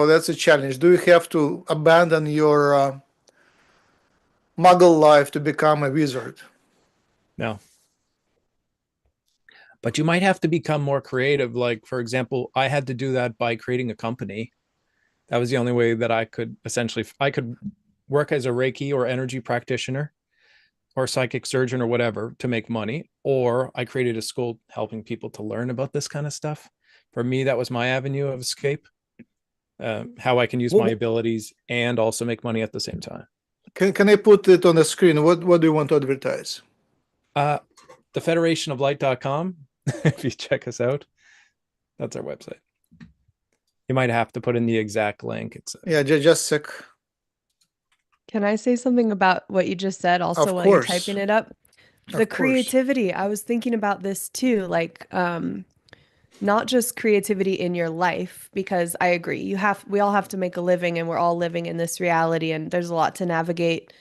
that's a challenge. Do you have to abandon your muggle life to become a wizard? No. But you might have to become more creative. Like, for example, I had to do that by creating a company. That was the only way that I could work as a Reiki or energy practitioner or psychic surgeon or whatever to make money. Or I created a school helping people to learn about this kind of stuff. For me, that was my avenue of escape, how I can use my abilities and also make money at the same time. Can I put it on the screen? What do you want to advertise? The federationoflight.com. If you check us out, that's our website. You might have to put in the exact link. It's Yeah, just a sec. Can I say something about what you just said also Of while you're course. typing it up? The creativity. I was thinking about this too, like not just creativity in your life, because I agree. We all have to make a living, and we're all living in this reality, and there's a lot to navigate.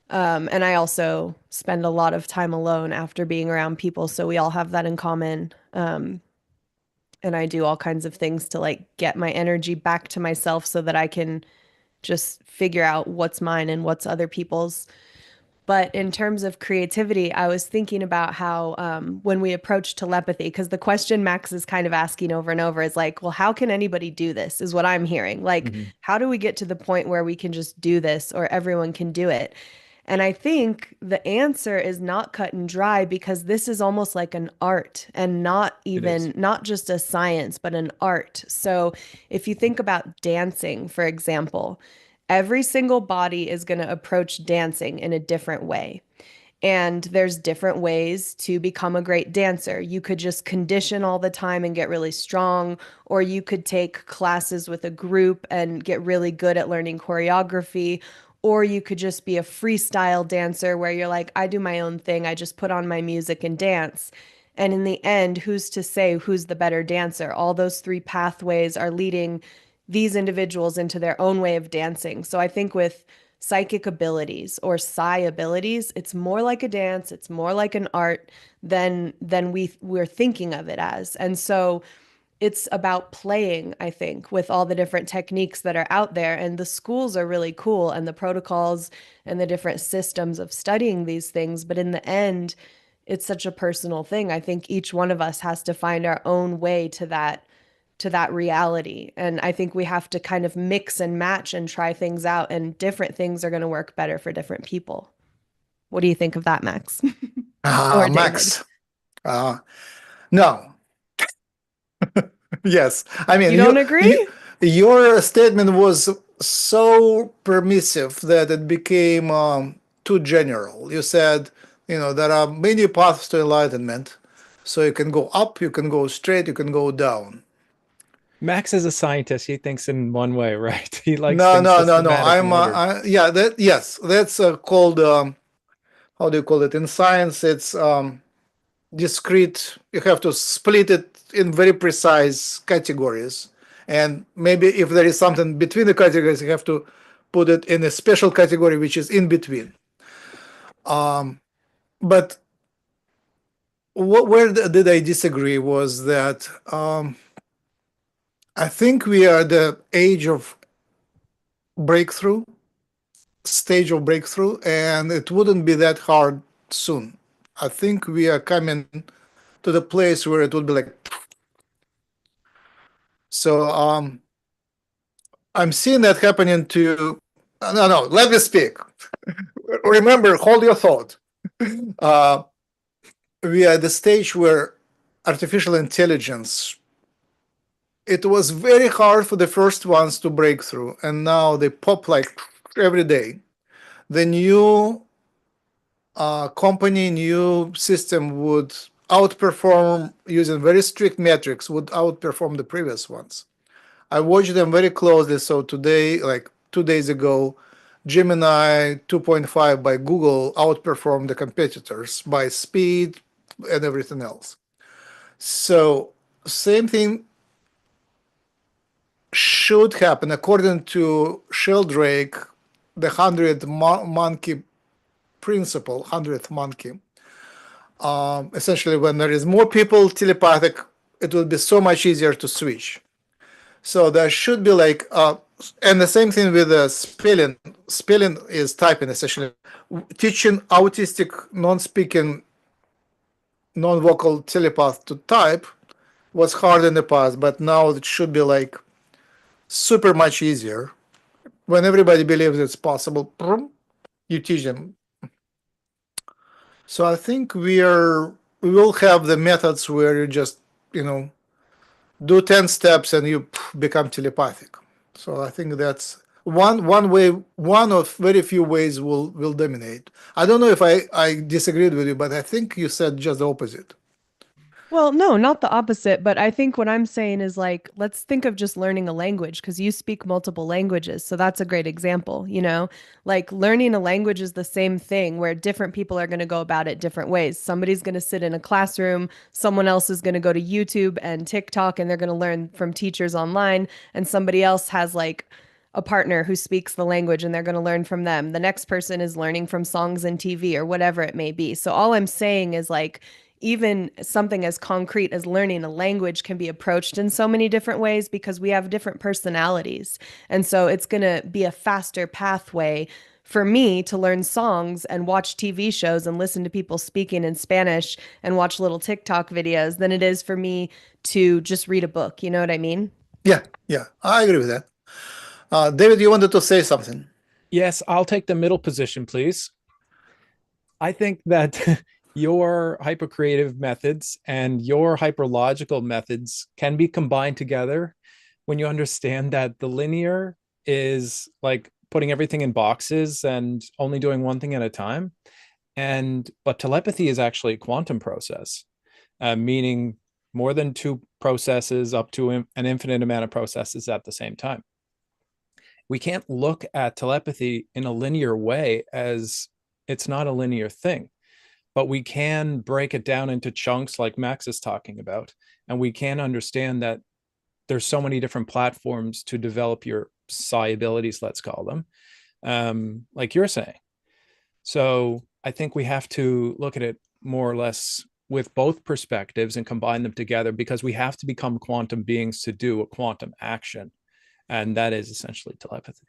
And I also spend a lot of time alone after being around people, so we all have that in common. And I do all kinds of things to like get my energy back to myself so that I can just figure out what's mine and what's other people's. But in terms of creativity, I was thinking about how when we approach telepathy, because the question Max is kind of asking over and over is like, well, how can anybody do this? Is what I'm hearing. Like, how do we get to the point where we can just do this or everyone can do it? And I think the answer is not cut and dry, because this is almost like an art and not just a science, but an art. So if you think about dancing, for example, every single body is going to approach dancing in a different way. And there's different ways to become a great dancer. You could just condition all the time and get really strong, or you could take classes with a group and get really good at learning choreography, or you could just be a freestyle dancer where you're like, I do my own thing. I just put on my music and dance. And in the end, who's to say who's the better dancer? All those three pathways are leading these individuals into their own way of dancing. So I think with psychic abilities or psi abilities, it's more like a dance, it's more like an art than we're thinking of it as. And so it's about playing, I think, with all the different techniques that are out there. And the schools are really cool, and the protocols and the different systems of studying these things. But in the end, it's such a personal thing. I think each one of us has to find our own way to that reality. And I think we have to kind of mix and match and try things out, and different things are going to work better for different people. What do you think of that, Max? Or Max. No. Yes. I mean, You don't agree? Your statement was so permissive that it became too general. You said, there are many paths to enlightenment, So you can go up, you can go straight, you can go down. Max is a scientist. He thinks in one way, right? He likes No, things no, no, no. systematically ordered. Yeah, yes, that's called, how do you call it? In science, it's discrete. You have to split it in very precise categories. And maybe if there is something between the categories, you have to put it in a special category, which is in between. But where did I disagree was that I think we are the age of breakthrough, stage of breakthrough, and it wouldn't be that hard soon. I think we are coming to the place where it would be like. So I'm seeing that happening to. No, let me speak. Remember, hold your thought. We are at the stage where artificial intelligence. It was very hard for the first ones to break through, and now they pop like every day. The new company, new system would outperform, using very strict metrics, would outperform the previous ones. I watched them very closely. So today, like 2 days ago, Gemini 2.5 by Google outperformed the competitors by speed and everything else. So same thing should happen according to Sheldrake, the 100th monkey principle, 100th monkey. Essentially, when there is more people telepathic, it will be so much easier to switch. So there should be like, and the same thing with spelling. Spelling is typing, essentially. Teaching autistic, non-speaking, non-vocal telepath to type was hard in the past, but now it should be like super much easier. When everybody believes it's possible, you teach them. So I think we will have the methods where you just, do 10 steps and you become telepathic. So I think that's one way, one of very few ways will dominate. I don't know if I disagreed with you, but I think you said just the opposite. Well, no, not the opposite, but I think what I'm saying is like, let's think of just learning a language because you speak multiple languages. So that's a great example, Like learning a language is the same thing where different people are going to go about it different ways. Somebody's going to sit in a classroom, someone else is going to go to YouTube and TikTok and they're going to learn from teachers online, and somebody else has like a partner who speaks the language and they're going to learn from them. The next person is learning from songs and TV or whatever it may be. So all I'm saying is like, even something as concrete as learning a language can be approached in so many different ways because we have different personalities. And so it's going to be a faster pathway for me to learn songs and watch TV shows and listen to people speaking in Spanish and watch little TikTok videos than it is for me to just read a book. You know what I mean? Yeah, I agree with that. David, you wanted to say something? Yes, I'll take the middle position, please. I think that your hypercreative methods and your hyperlogical methods can be combined together when you understand that the linear is like putting everything in boxes and only doing one thing at a time. But telepathy is actually a quantum process, meaning more than two processes up to an infinite amount of processes at the same time. We can't look at telepathy in a linear way, as it's not a linear thing, but we can break it down into chunks like Max is talking about. And we can understand that there's so many different platforms to develop your psi abilities, let's call them, like you're saying. So I think we have to look at it more or less with both perspectives and combine them together, because we have to become quantum beings to do a quantum action. And that is essentially telepathy.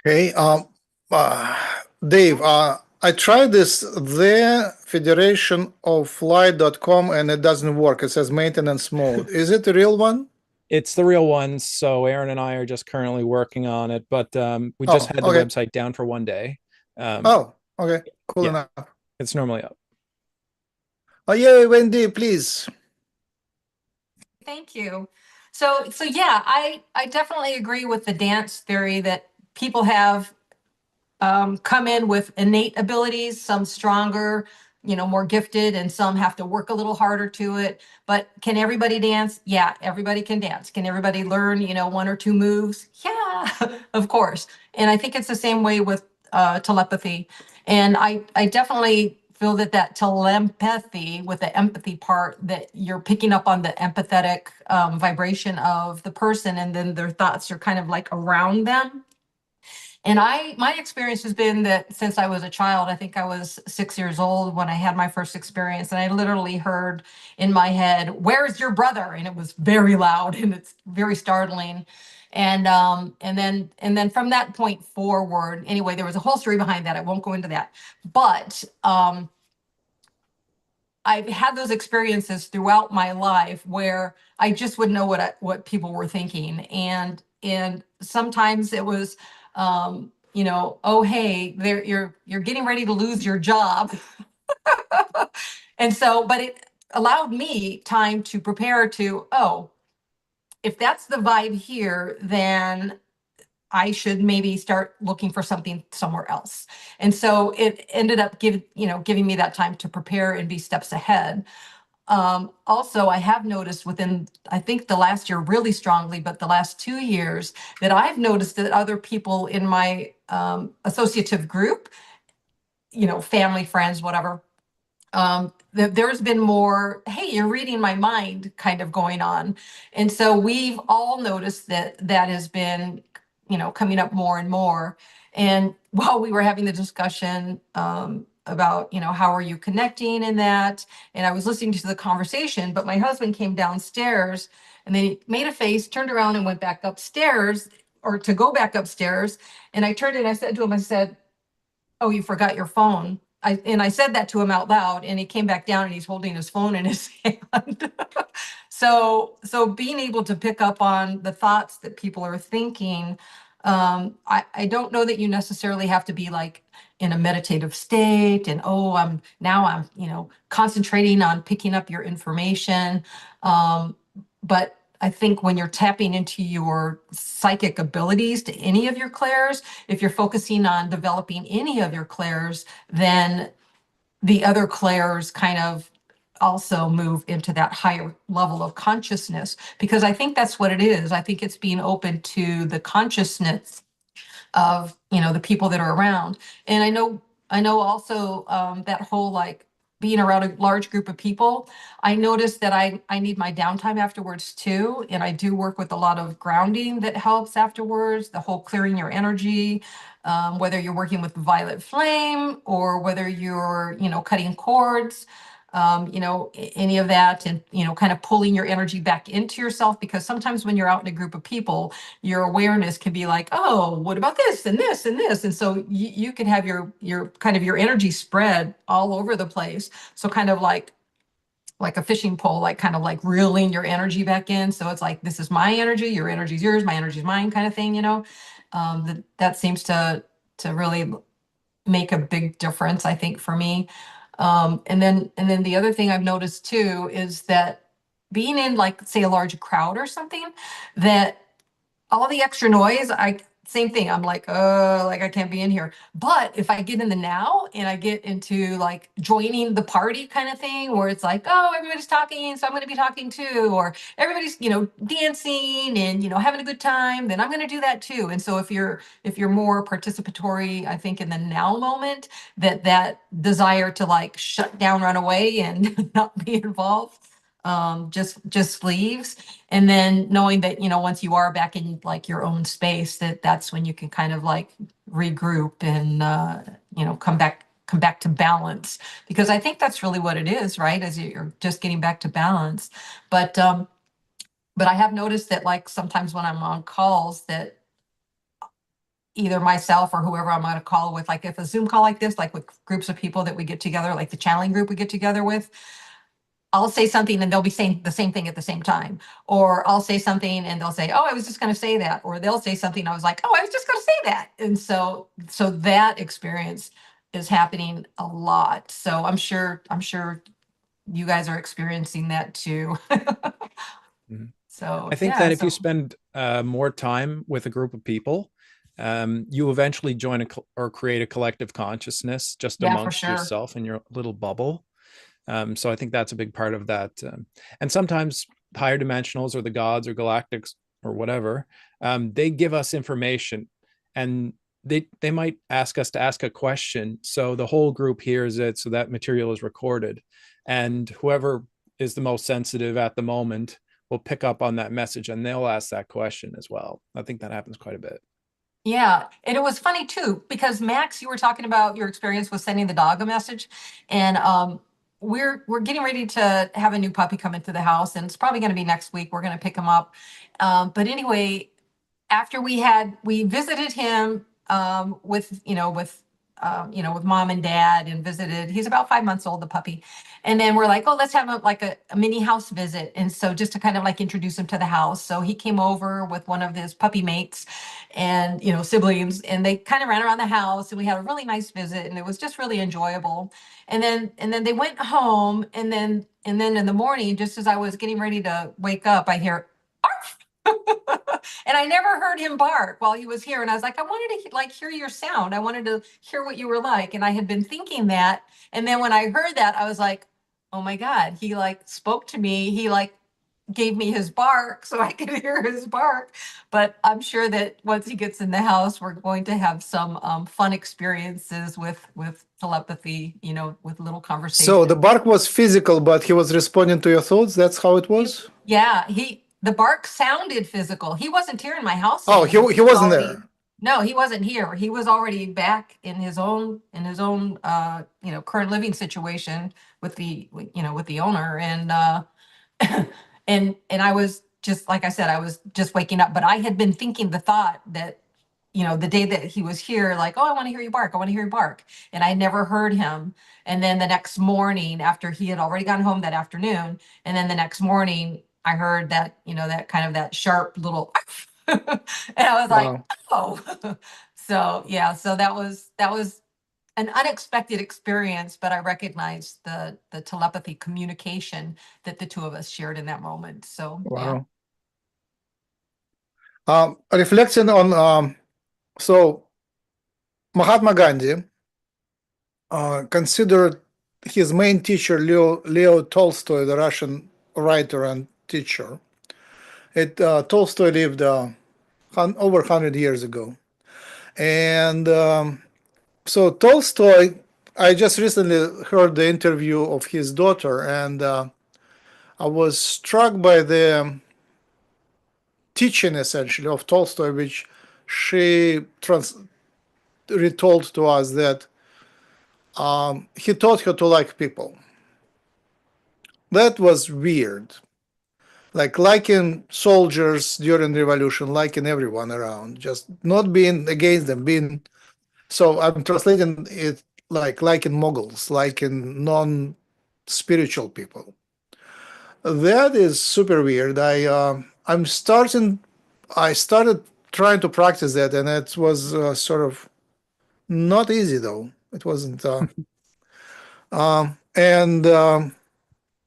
Okay. Dave, I tried this, the Federation of Flight.com, and it doesn't work. It says maintenance mode. Is it the real one? It's the real one. So Aaron and I are just currently working on it, but we just had the website down for one day. Okay. Cool enough. It's normally up. Oh, yeah, Wendy, please. Thank you. So yeah, I definitely agree with the dance theory that people have come in with innate abilities, some stronger, more gifted and some have to work a little harder to it. But can everybody dance? Yeah, everybody can dance. Can everybody learn, one or two moves? Yeah, of course. And I think it's the same way with telepathy. And I definitely feel that telepathy with the empathy part, that you're picking up on the empathetic vibration of the person, and then their thoughts are kind of like around them. And my experience has been that since I was a child, I think I was 6 years old when I had my first experience, and I literally heard in my head, "Where's your brother?" And it was very loud and it's very startling. And then from that point forward, anyway, there was a whole story behind that. I won't go into that, but I've had those experiences throughout my life where I just would know what people were thinking, and sometimes it was, oh hey, you're getting ready to lose your job, and so, but it allowed me time to prepare to, oh, if that's the vibe here, then I should maybe start looking for something somewhere else. And so it ended up giving me that time to prepare and be steps ahead. Also, I have noticed within, I think the last year really strongly, but the last 2 years, that I've noticed that other people in my associative group, family, friends, whatever, there's been more, hey, you're reading my mind kind of going on. And so we've all noticed that has been, coming up more and more. And while we were having the discussion about, how are you connecting in that? And I was listening to the conversation, but my husband came downstairs and then he made a face, turned around and went back upstairs, or to go back upstairs. And I turned and I said to him, I said, "Oh, you forgot your phone." I said that to him out loud, and he came back down and he's holding his phone in his hand. So being able to pick up on the thoughts that people are thinking, I don't know that you necessarily have to be like in a meditative state and, oh, I'm concentrating on picking up your information. But I think when you're tapping into your psychic abilities to any of your clairs, if you're focusing on developing any of your clairs, then the other clairs kind of also move into that higher level of consciousness, because I think that's what it is. I think it's being open to the consciousness of, the people that are around. And I know also that whole like being around a large group of people, I noticed that I need my downtime afterwards too. And I do work with a lot of grounding that helps afterwards, the whole clearing your energy, whether you're working with violet flame or whether you're, cutting cords, any of that, and, kind of pulling your energy back into yourself, because sometimes when you're out in a group of people, your awareness can be like, oh, what about this and this and this? And so you can have your kind of your energy spread all over the place. So kind of like a fishing pole, like kind of like reeling your energy back in. So it's like, this is my energy, your energy is yours, my energy is mine kind of thing, that seems to really make a big difference, I think, for me. And then the other thing I've noticed too is that being in, like, say, a large crowd or something, that all the extra noise, same thing. I'm like, like I can't be in here. But if I get in the now and I get into like joining the party kind of thing, where it's like, oh, everybody's talking, so I'm going to be talking too, or everybody's, dancing and, having a good time, then I'm going to do that too. And so if you're more participatory, I think in the now moment, that desire to like shut down, run away and not be involved, just leaves. And then knowing that, once you are back in like your own space, that's when you can kind of like regroup and, come back to balance, because I think that's really what it is, right? As you're just getting back to balance. But I have noticed that, like, sometimes when I'm on calls, that either myself or whoever I'm on a call with, like if a Zoom call like this, like with groups of people that we get together, like the channeling group we get together with, I'll say something and they'll be saying the same thing at the same time. Or I'll say something and they'll say, oh, I was just going to say that. Or they'll say something, I was like, oh, I was just going to say that. And so that experience is happening a lot. So I'm sure you guys are experiencing that too. Mhm. So I think that if you spend more time with a group of people, you eventually join or create a collective consciousness just Yeah, for amongst sure. yourself in your little bubble. So I think that's a big part of that. And sometimes higher dimensionals or the gods or galactics or whatever, they give us information, and they might ask us to ask a question. So the whole group hears it, so that material is recorded. And whoever is the most sensitive at the moment will pick up on that message, and they'll ask that question as well. I think that happens quite a bit. Yeah, and it was funny too, because Max, you were talking about your experience with sending the dog a message, and we're getting ready to have a new puppy come into the house, and it's probably going to be next week. We're going to pick him up, but anyway, after we visited him with with mom and dad, and visited. He's about 5 months old, the puppy, and then we're like, oh, let's have a mini house visit, and so just to kind of like introduce him to the house. So he came over with one of his puppy mates, and siblings, and they kind of ran around the house, and we had a really nice visit, and it was just really enjoyable. And then they went home, and then in the morning, just as I was getting ready to wake up, I hear arf. And I never heard him bark while he was here. And I was like, I wanted to like hear your sound. I wanted to hear what you were like. And I had been thinking that. And then when I heard that, I was like, oh my God, he like spoke to me. He like gave me his bark so I could hear his bark. But I'm sure that once he gets in the house, we're going to have some fun experiences with telepathy, with little conversations. So the bark was physical, but he was responding to your thoughts. That's how it was. Yeah, the bark sounded physical. He wasn't here in my house. Oh, he wasn't there. No, he wasn't here. He was already back in his own current living situation with the owner, and and I was just, like I said, I was just waking up, but I had been thinking the thought that the day that he was here, like, oh, I want to hear you bark. I want to hear you bark. And I never heard him. And then the next morning, after he had already gone home that afternoon, and then the next morning I heard that, that kind of that sharp little, and I was like, Wow. oh, so yeah, so that was an unexpected experience, but I recognized the telepathy communication that the two of us shared in that moment. So Wow. Reflecting on so Mahatma Gandhi considered his main teacher Leo Tolstoy, the Russian writer and teacher. Tolstoy lived over 100 years ago, and so Tolstoy, I just recently heard the interview of his daughter, and I was struck by the teaching, essentially, of Tolstoy, which she retold to us, that he taught her to like people. That was weird. Like liking soldiers during the revolution, liking everyone around, just not being against them, so I'm translating it like liking moguls, liking non-spiritual people. That is super weird. I started trying to practice that, and it was sort of not easy, though. It wasn't, and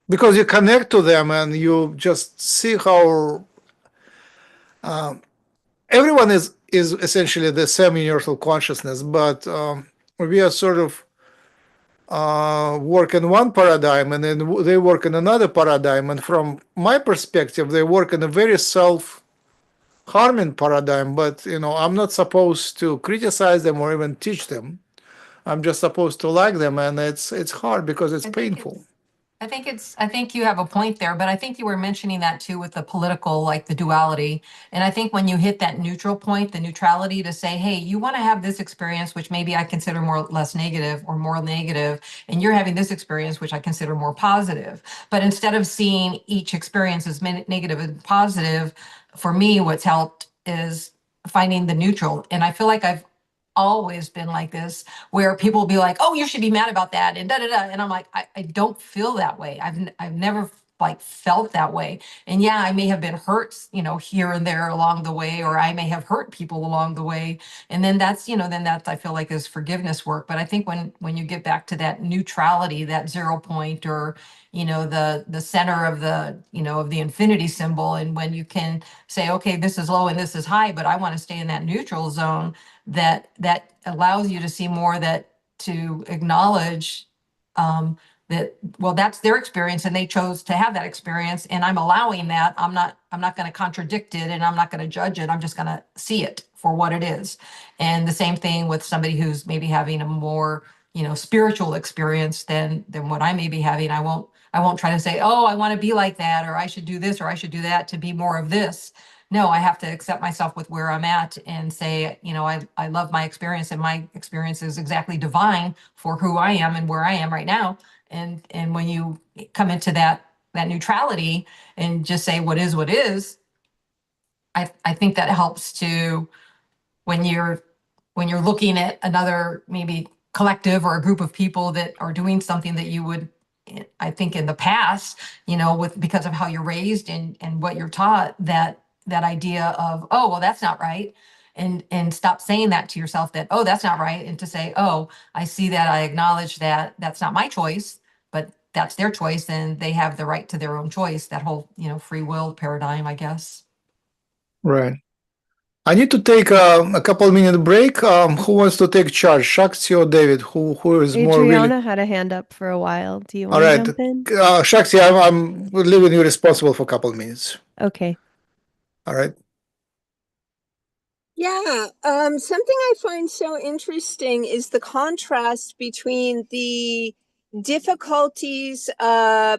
because you connect to them and you just see how everyone is essentially the same universal consciousness, but we are sort of work in one paradigm, and then they work in another paradigm. And from my perspective, they work in a very self-harming paradigm. But I'm not supposed to criticize them or even teach them. I'm just supposed to like them, and it's hard because it's painful. I think you have a point there, but I think you were mentioning that too with the political, like the duality. And I think when you hit that neutral point, the neutrality to say, hey, you want to have this experience, which maybe I consider less negative or more negative, and you're having this experience, which I consider more positive. But instead of seeing each experience as negative and positive, for me, what's helped is finding the neutral. And I feel like I've always been like this, where people will be like, oh, you should be mad about that, and da da da, and I'm like, I don't feel that way. I've never like felt that way. And yeah, I may have been hurt, here and there along the way, or I may have hurt people along the way. And then that's, then that I feel like is forgiveness work. But I think when you get back to that neutrality, that 0 point, or, the center of the, of the infinity symbol, and when you can say, okay, this is low and this is high, but I want to stay in that neutral zone, that allows you to see more, that to acknowledge that, well, that's their experience and they chose to have that experience, and I'm allowing that. I'm not going to contradict it, and I'm not going to judge it. I'm just going to see it for what it is. And the same thing with somebody who's maybe having a more, spiritual experience than what I may be having. I won't try to say, oh, I want to be like that, or I should do this, or I should do that to be more of this. No, I have to accept myself with where I'm at and say, I love my experience, and my experience is exactly divine for who I am and where I am right now. And when you come into that neutrality and just say what is, I think that helps to, when you're looking at another maybe collective or a group of people that are doing something that you would, I think in the past, because of how you're raised and what you're taught, that idea of, oh, well, that's not right. And stop saying that to yourself, that, oh, that's not right. And to say, oh, I see that, I acknowledge that that's not my choice, but that's their choice, and they have the right to their own choice. That whole, free will paradigm, I guess. Right. I need to take a couple minute break. Who wants to take charge, Shakti or David? Who is more really? Adriana had a hand up for a while. Do you All want to right, jump in? Shakti, I'm leaving you responsible for a couple minutes. Okay. All right. Yeah, something I find so interesting is the contrast between the difficulties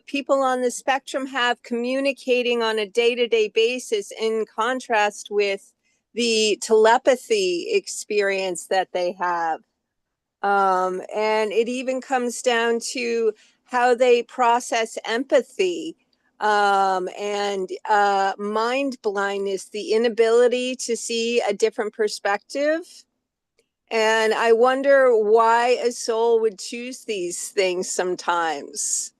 people on the spectrum have communicating on a day-to-day basis, in contrast with the telepathy experience that they have. And it even comes down to how they process empathy. And mind blindness, the inability to see a different perspective. And I wonder why a soul would choose these things sometimes.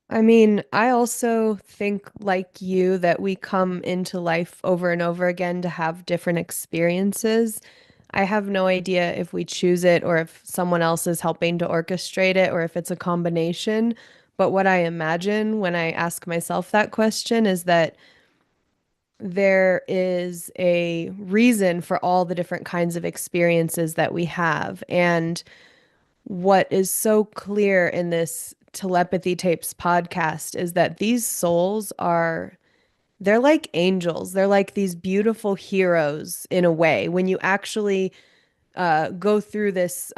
I mean, I also think, like you, that we come into life over and over again to have different experiences. I have no idea if we choose it or if someone else is helping to orchestrate it or if it's a combination. But what I imagine when I ask myself that question is that there is a reason for all the different kinds of experiences that we have. And what is so clear in this Telepathy Tapes podcast is that these souls they're like angels. They're like these beautiful heroes in a way. When you actually go through this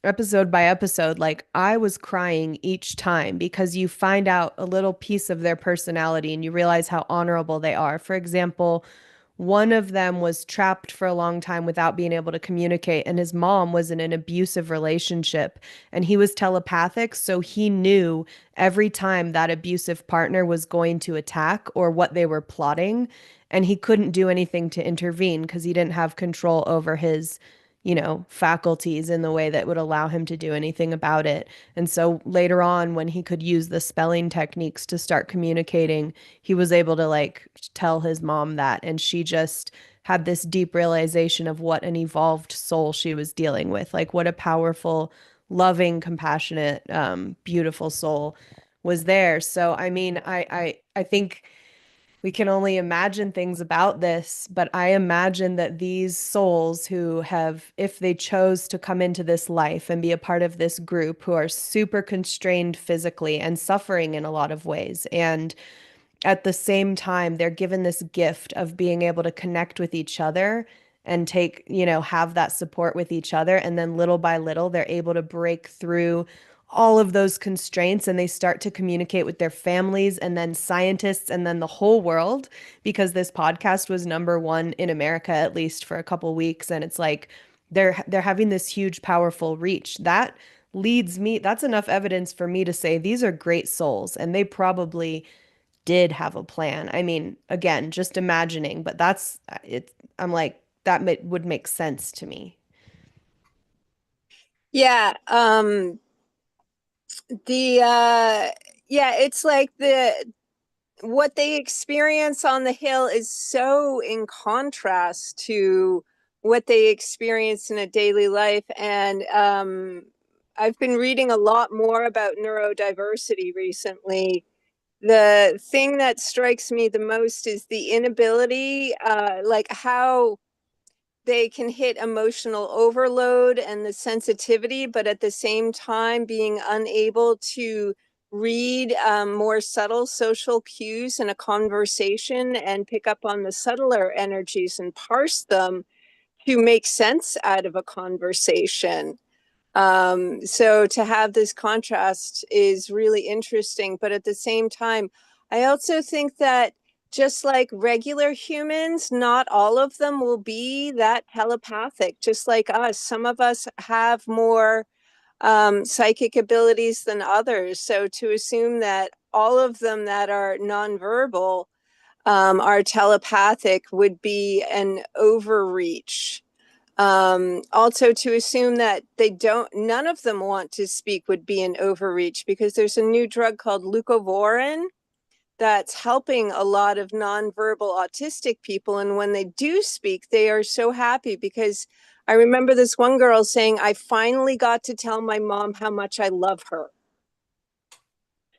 episode by episode, like I was crying each time because you find out a little piece of their personality and you realize how honorable they are. For example, one of them was trapped for a long time without being able to communicate, and his mom was in an abusive relationship, and he was telepathic, so he knew every time that abusive partner was going to attack or what they were plotting, and he couldn't do anything to intervene because he didn't have control over his faculties in the way that would allow him to do anything about it. And so later on, when he could use the spelling techniques to start communicating, he was able to like tell his mom that. And she just had this deep realization of what an evolved soul she was dealing with. Like what a powerful, loving, compassionate, beautiful soul was there. So, I mean, I think we can only imagine things about this, but I imagine that these souls who have, if they chose to come into this life and be a part of this group, who are super constrained physically and suffering in a lot of ways, and at the same time, they're given this gift of being able to connect with each other and have that support with each other. And then little by little, they're able to break through all of those constraints and they start to communicate with their families and then scientists and then the whole world, because this podcast was #1 in America, at least for a couple weeks. And it's like they're having this huge, powerful reach. That leads me, that's enough evidence for me to say these are great souls and they probably did have a plan. I mean, again, just imagining, but that's it. I'm like, would make sense to me. Yeah, the Yeah, it's like what they experience on the hill is so in contrast to what they experience in a daily life. And I've been reading a lot more about neurodiversity recently. The thing that strikes me the most is the inability, like how they can hit emotional overload and the sensitivity, but at the same time being unable to read more subtle social cues in a conversation and pick up on the subtler energies and parse them to make sense out of a conversation. So to have this contrast is really interesting, but at the same time, I also think that just like regular humans, not all of them will be that telepathic, just like us. Some of us have more psychic abilities than others. So to assume that all of them that are nonverbal are telepathic would be an overreach. Also to assume that none of them want to speak would be an overreach, because there's a new drug called leucovorin that's helping a lot of nonverbal autistic people. And when they do speak, they are so happy, because I remember this one girl saying, I finally got to tell my mom how much I love her.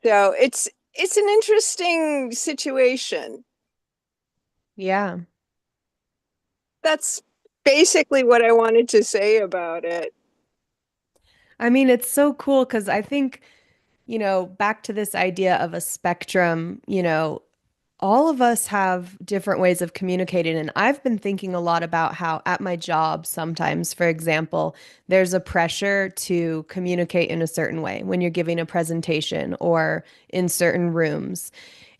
So it's an interesting situation. Yeah. That's basically what I wanted to say about it. I mean, it's so cool because I think, back to this idea of a spectrum, all of us have different ways of communicating. And I've been thinking a lot about how at my job, sometimes, for example, there's a pressure to communicate in a certain way when you're giving a presentation or in certain rooms.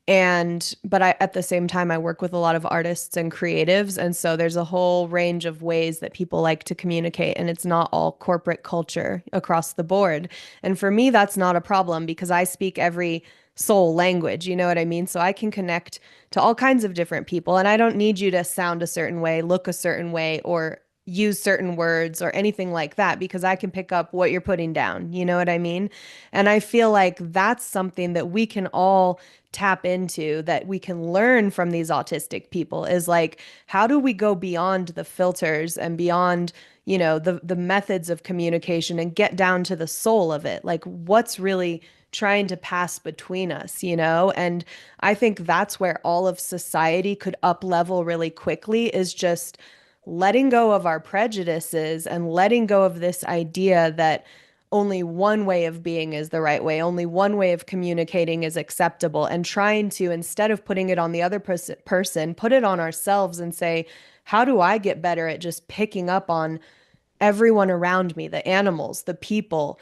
But at the same time, I work with a lot of artists and creatives. And so there's a whole range of ways that people like to communicate, and it's not all corporate culture across the board. And for me, that's not a problem because I speak every soul language, you know what I mean? So I can connect to all kinds of different people, and I don't need you to sound a certain way, look a certain way, or use certain words or anything like that, because I can pick up what you're putting down. You know what I mean? And I feel like that's something that we can all tap into, that we can learn from these autistic people, is like, how do we go beyond the filters and beyond, the methods of communication and get down to the soul of it? Like, what's really trying to pass between us, And I think that's where all of society could up level really quickly, is just letting go of our prejudices and letting go of this idea that only one way of being is the right way, only one way of communicating is acceptable, and trying to, instead of putting it on the other person, put it on ourselves and say, how do I get better at just picking up on everyone around me, the animals, the people,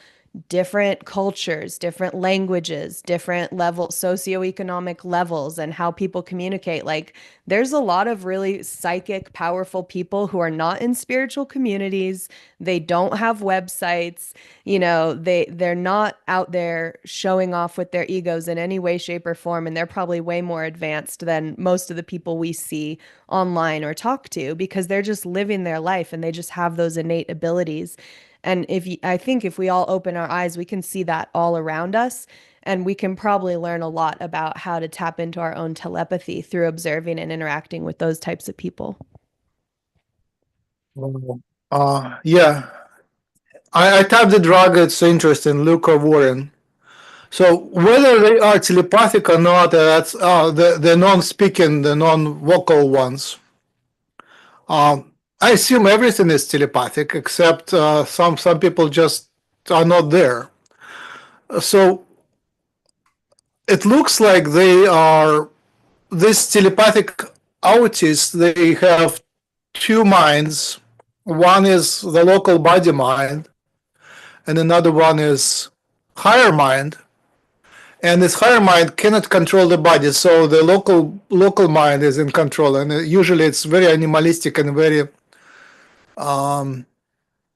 different cultures, different languages, different socioeconomic levels, and how people communicate. Like, there's a lot of really psychic, powerful people who are not in spiritual communities. They don't have websites, they're not out there showing off with their egos in any way, shape, or form. And they're probably way more advanced than most of the people we see online or talk to, because they're just living their life and they just have those innate abilities. And I think if we all open our eyes, we can see that all around us, and we can probably learn a lot about how to tap into our own telepathy through observing and interacting with those types of people. Yeah, I typed the drug. It's interesting, leucovorin. So whether they are telepathic or not, that's the non-speaking, the non-vocal ones. I assume everything is telepathic, except some people just are not there. So it looks like they are this telepathic autists. They have two minds. One is the local body mind, and another one is higher mind. And this higher mind cannot control the body, so the local mind is in control, and usually it's very animalistic and very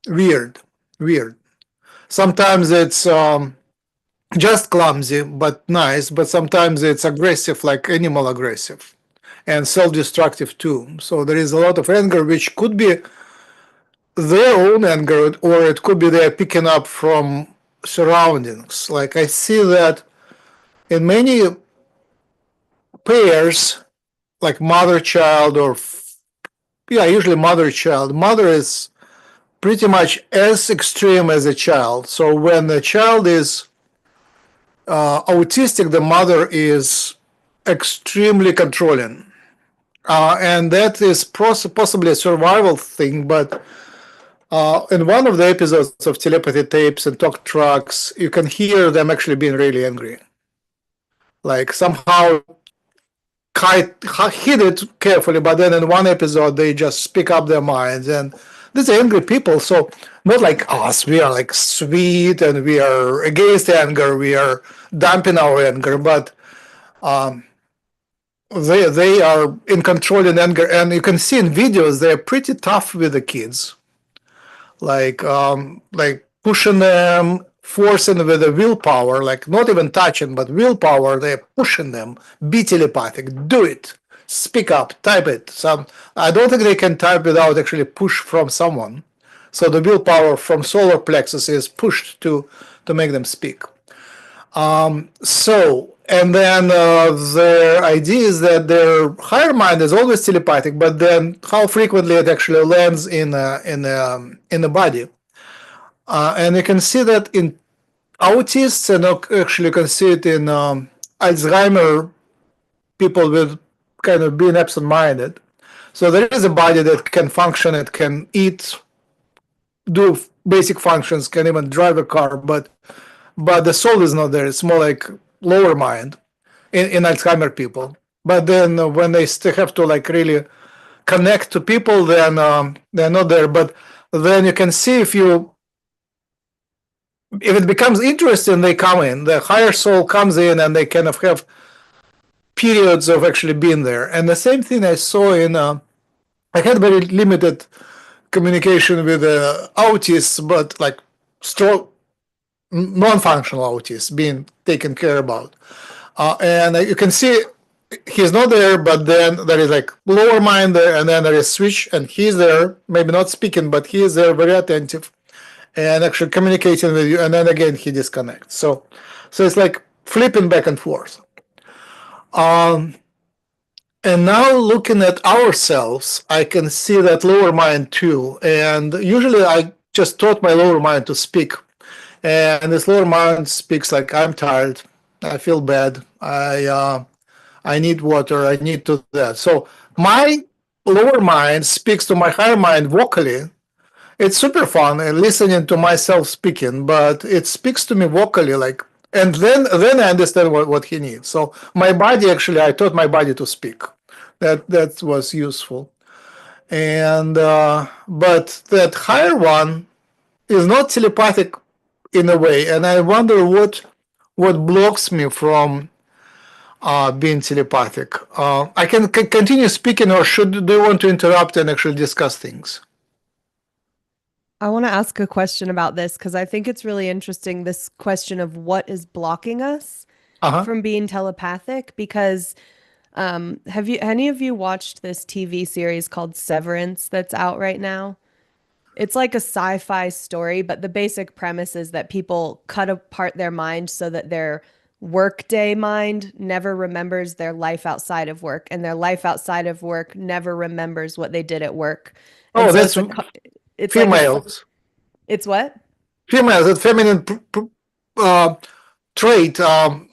weird. Sometimes it's just clumsy but nice, but sometimes it's aggressive, like animal aggressive, and self-destructive too. So there is a lot of anger, which could be their own anger, or it could be they're picking up from surroundings. Like I see that in many pairs, like mother-child or usually mother-child, mother is pretty much as extreme as a child. So when the child is autistic, the mother is extremely controlling. And that is possibly a survival thing, but in one of the episodes of Telepathy Tapes and Talk Tracks, you can hear them actually being really angry. Like somehow hid it carefully, but then in one episode they just speak up their minds. And these are angry people, so not like us. We are like sweet and we are against anger. We are dumping our anger, but they are in control in anger, and you can see in videos they're pretty tough with the kids, like pushing them, forcing with the willpower, like not even touching, but willpower. They're pushing them. Be telepathic. Do it. Speak up. Type it. I don't think they can type without actually push from someone. So the willpower from solar plexus is pushed to make them speak. And then the idea is that their higher mind is always telepathic, but then how frequently it actually lands in the body. And you can see that in autists, and actually you can see it in Alzheimer people with kind of being absent-minded. So there is a body that can function, it can eat, do basic functions, can even drive a car, but the soul is not there. It's more like lower mind in Alzheimer people. But then when they still have to like really connect to people, then they're not there. But then you can see if it becomes interesting, they come in. The higher soul comes in, and they kind of have periods of actually being there. And the same thing I saw in. I had very limited communication with autists, but like strong non-functional autists being taken care about. And you can see he's not there, but then there is like lower mind there, and then there is switch, and he's there, maybe not speaking, but he is there, very attentive, and actually communicating with you, and then again he disconnects. So it's like flipping back and forth. And now looking at ourselves, I can see that lower mind too. And usually I just taught my lower mind to speak. And this lower mind speaks like, I'm tired, I feel bad, I need water, I need to that. So my lower mind speaks to my higher mind vocally. It's super fun and listening to myself speaking, but it speaks to me vocally, like, and then I understand what he needs. So my body, actually, I taught my body to speak. That was useful. And but that higher one is not telepathic in a way, and I wonder what blocks me from being telepathic. I can continue speaking, or do you want to interrupt and actually discuss things? I want to ask a question about this because I think it's really interesting, this question of what is blocking us from being telepathic, because have any of you watched this TV series called Severance that's out right now? It's like a sci-fi story, but the basic premise is that people cut apart their mind so that their workday mind never remembers their life outside of work, and their life outside of work never remembers what they did at work. Oh, and so it's females. It's what? Females, it's feminine trait.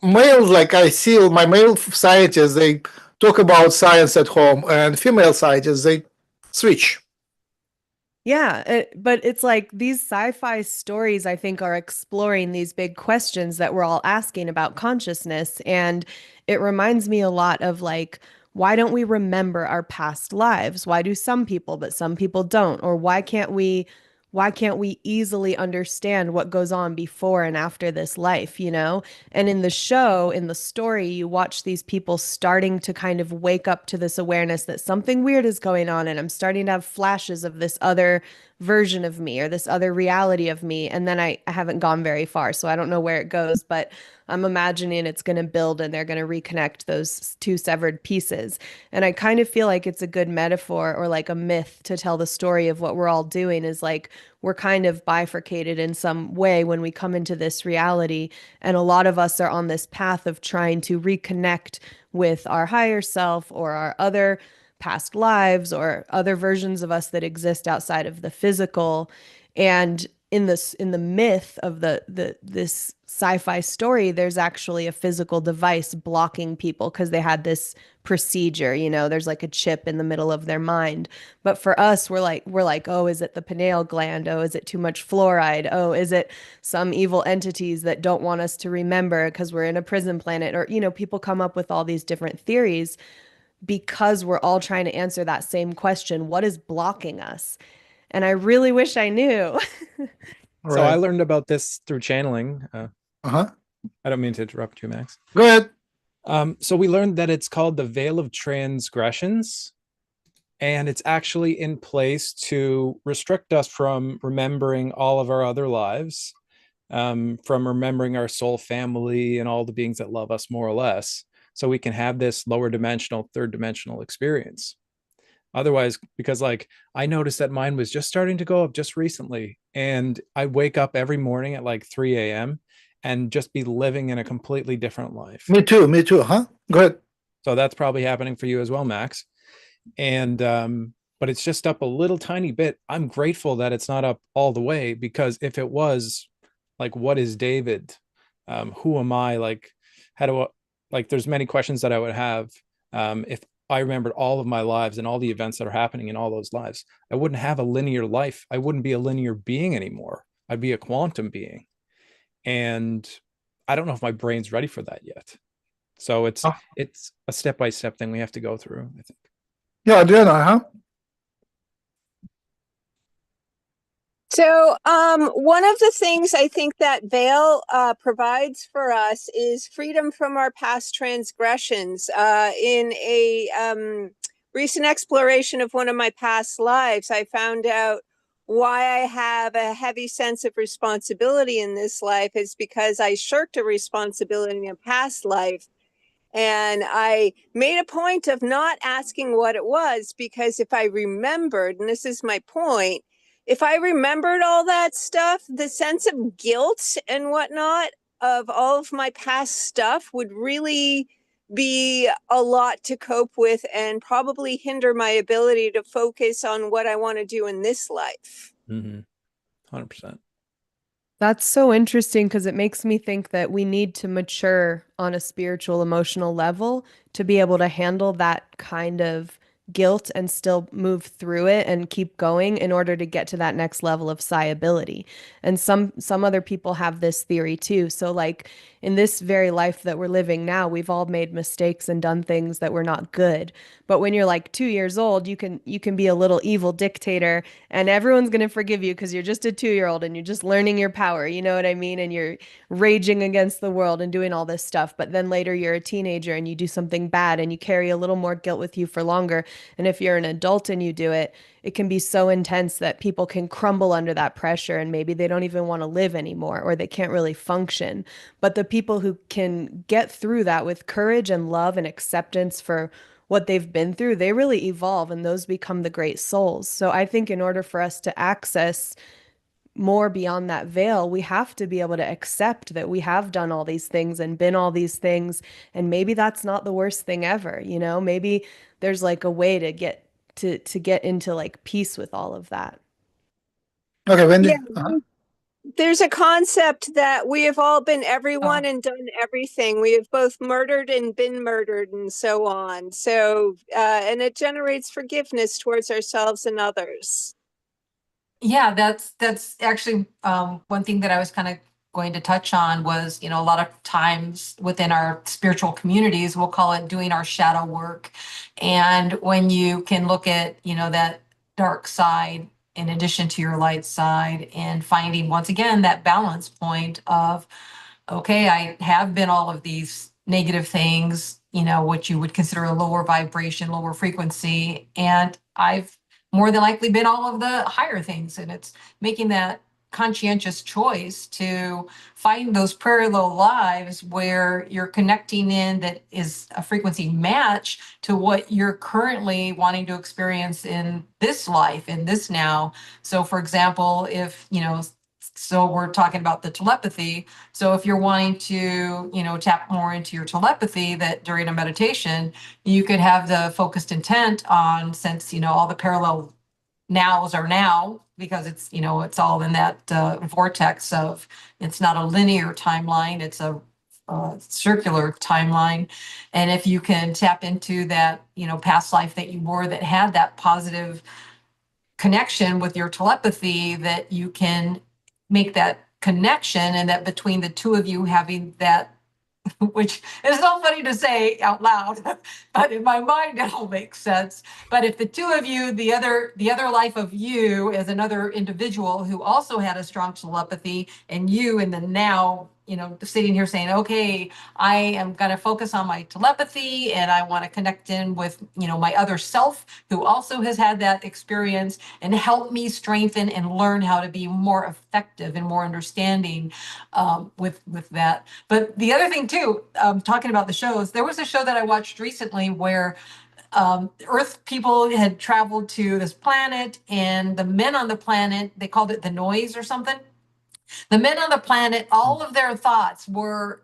Males, like I see my male scientists, they talk about science at home, and female scientists, they switch. Yeah, but it's like these sci-fi stories, I think, are exploring these big questions that we're all asking about consciousness. And it reminds me a lot of like, why don't we remember our past lives? Why do some people, but some people don't? Or why can't we easily understand what goes on before and after this life, you know? And in the show, in the story, you watch these people starting to kind of wake up to this awareness that something weird is going on, and I'm starting to have flashes of this other version of me or this other reality of me. And then I haven't gone very far, so I don't know where it goes, but I'm imagining it's going to build and they're going to reconnect those two severed pieces. And I kind of feel like it's a good metaphor or like a myth to tell the story of what we're all doing is like we're kind of bifurcated in some way when we come into this reality. And a lot of us are on this path of trying to reconnect with our higher self or our other past lives or other versions of us that exist outside of the physical. And in the myth of this sci-fi story, there's actually a physical device blocking people because they had this procedure, you know, there's like a chip in the middle of their mind. But for us, we're like, oh, is it the pineal gland? Oh, is it too much fluoride? Oh, is it some evil entities that don't want us to remember because we're in a prison planet? Or, you know, people come up with all these different theories because we're all trying to answer that same question, what is blocking us? And I really wish I knew. So I Right. learned about this through channeling. Uh-huh. I don't mean to interrupt you, Max. Go ahead. So we learned that it's called the veil of transgressions, and it's actually in place to restrict us from remembering all of our other lives, from remembering our soul family and all the beings that love us more or less, so we can have this lower dimensional, third dimensional experience. Otherwise, because like I noticed that mine was just starting to go up just recently, and I wake up every morning at like 3 a.m. and just be living in a completely different life. Me too, huh? Go ahead. So that's probably happening for you as well, Max. And but it's just up a little tiny bit. I'm grateful that it's not up all the way, because if it was, like, what is David? Who am I? Like, how do I, like, there's many questions that I would have if I remembered all of my lives and all the events that are happening in all those lives. I wouldn't have a linear life. I wouldn't be a linear being anymore. I'd be a quantum being. And I don't know if my brain's ready for that yet. So it's Oh. it's a step-by-step thing we have to go through, I think. Yeah, Adriana, huh? So, one of the things I think that veil provides for us is freedom from our past transgressions. In a recent exploration of one of my past lives, I found out why I have a heavy sense of responsibility in this life is because I shirked a responsibility in a past life. And I made a point of not asking what it was, because if I remembered, and this is my point, if I remembered all that stuff, the sense of guilt and whatnot of all of my past stuff would really be a lot to cope with and probably hinder my ability to focus on what I want to do in this life. 100%. That's so interesting because it makes me think that we need to mature on a spiritual, emotional level to be able to handle that kind of guilt and still move through it and keep going in order to get to that next level of psiability. And some other people have this theory too. So like in this very life that we're living now, we've all made mistakes and done things that were not good. But when you're like 2 years old, you can be a little evil dictator and everyone's going to forgive you because you're just a 2-year-old and you're just learning your power, you know what I mean? And you're raging against the world and doing all this stuff. But then later you're a teenager and you do something bad and you carry a little more guilt with you for longer. And if you're an adult and you do it, it can be so intense that people can crumble under that pressure and maybe they don't even want to live anymore or they can't really function. But the people who can get through that with courage and love and acceptance for what they've been through, they really evolve and those become the great souls. So I think in order for us to access more beyond that veil, we have to be able to accept that we have done all these things and been all these things. And maybe that's not the worst thing ever, you know? Maybe there's like a way to get into like peace with all of that. Okay, Wendy. Yeah. There's a concept that we have all been everyone and done everything. We have both murdered and been murdered and so on. So, and it generates forgiveness towards ourselves and others. Yeah, that's actually one thing that I was kind of going to touch on was, you know, a lot of times within our spiritual communities, we'll call it doing our shadow work. And when you can look at, you know, that dark side in addition to your light side and finding once again that balance point of, okay, I have been all of these negative things, you know, what you would consider a lower vibration, lower frequency. And I've more than likely been all of the higher things. And it's making that conscientious choice to find those parallel lives where you're connecting in that is a frequency match to what you're currently wanting to experience in this life, in this now. So for example, if, so we're talking about the telepathy. So if you're wanting to, tap more into your telepathy, that during a meditation, you could have the focused intent on, since, all the parallel nows are now, because it's, it's all in that vortex of, it's not a linear timeline, it's a circular timeline. And if you can tap into that, past life that you were, that had that positive connection with your telepathy, that you can make that connection, and that between the two of you having that, which is so funny to say out loud, but in my mind it all makes sense. But if the two of you, the other life of you as another individual who also had a strong telepathy, and you in the now, sitting here saying, okay, I am going to focus on my telepathy, and I want to connect in with, my other self who also has had that experience, and help me strengthen and learn how to be more effective and more understanding with that. But the other thing too, talking about the shows, there was a show that I watched recently where Earth people had traveled to this planet, and the men on the planet, they called it the noise or something. The men on the planet, all of their thoughts were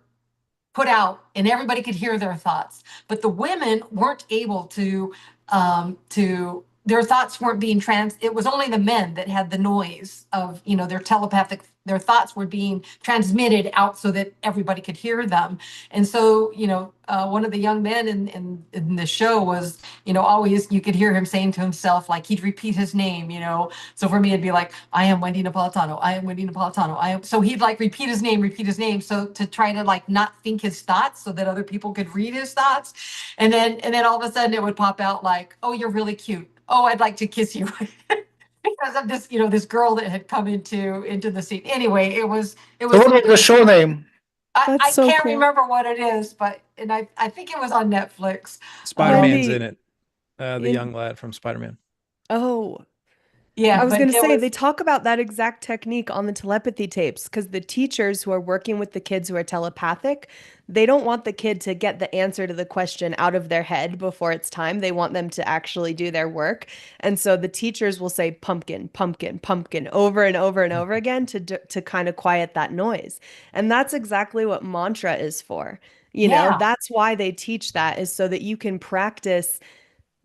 put out, and everybody could hear their thoughts. But the women weren't able to their thoughts weren't being it was only the men that had the noise of, their telepathic, their thoughts were being transmitted out so that everybody could hear them. And so, one of the young men in the show was, always, you could hear him saying to himself, like, he'd repeat his name, So for me, it'd be like, I am Wendy Napolitano, I am Wendy Napolitano, so he'd like repeat his name. So to try to like not think his thoughts so that other people could read his thoughts. And then all of a sudden it would pop out like, oh, you're really cute. Oh, I'd like to kiss you. Because of this, this girl that had come into the scene. Anyway, it was. So what was the show name? I so can't cool. remember what it is, but I think it was on Netflix. Spider-Man's Wendy, in it. The young lad from Spider-Man. Oh, Yeah, I was but going to it say, was- they talk about that exact technique on the telepathy tapes, because the teachers who are working with the kids who are telepathic, they don't want the kid to get the answer to the question out of their head before it's time. They want them to actually do their work. And so the teachers will say pumpkin, pumpkin, pumpkin over and over and over again to kind of quiet that noise. And that's exactly what mantra is for. Yeah. That's why they teach that, is so that you can practice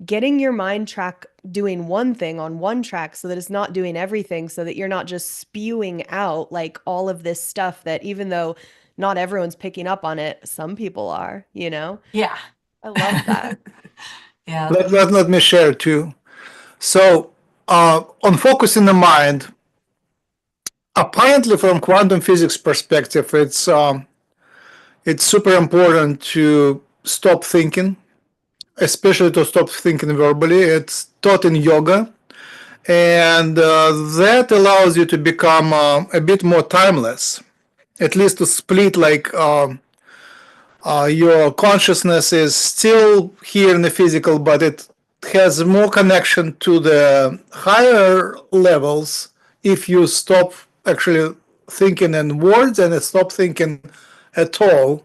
getting your mind track doing one thing on one track, so that it's not doing everything, so that you're not just spewing out like all of this stuff that, even though not everyone's picking up on it, some people are, Yeah. I love that. Yeah. Let me share too. So on focusing the mind, apparently from quantum physics perspective, it's super important to stop thinking, especially to stop thinking verbally. It's taught in yoga, and that allows you to become a bit more timeless, at least to split like your consciousness is still here in the physical, but it has more connection to the higher levels if you stop actually thinking in words and stop thinking at all.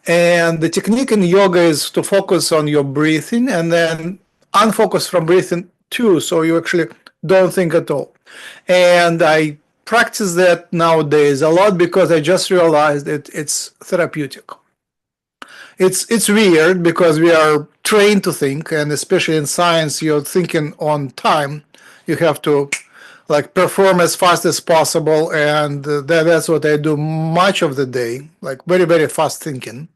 And the technique in yoga is to focus on your breathing and then unfocus from breathing too, so you actually don't think at all. And I practice that nowadays a lot because I just realized it's therapeutic. It's weird because we are trained to think, and especially in science, you're thinking on time. You have to like perform as fast as possible, and that's what I do much of the day, like very, very fast thinking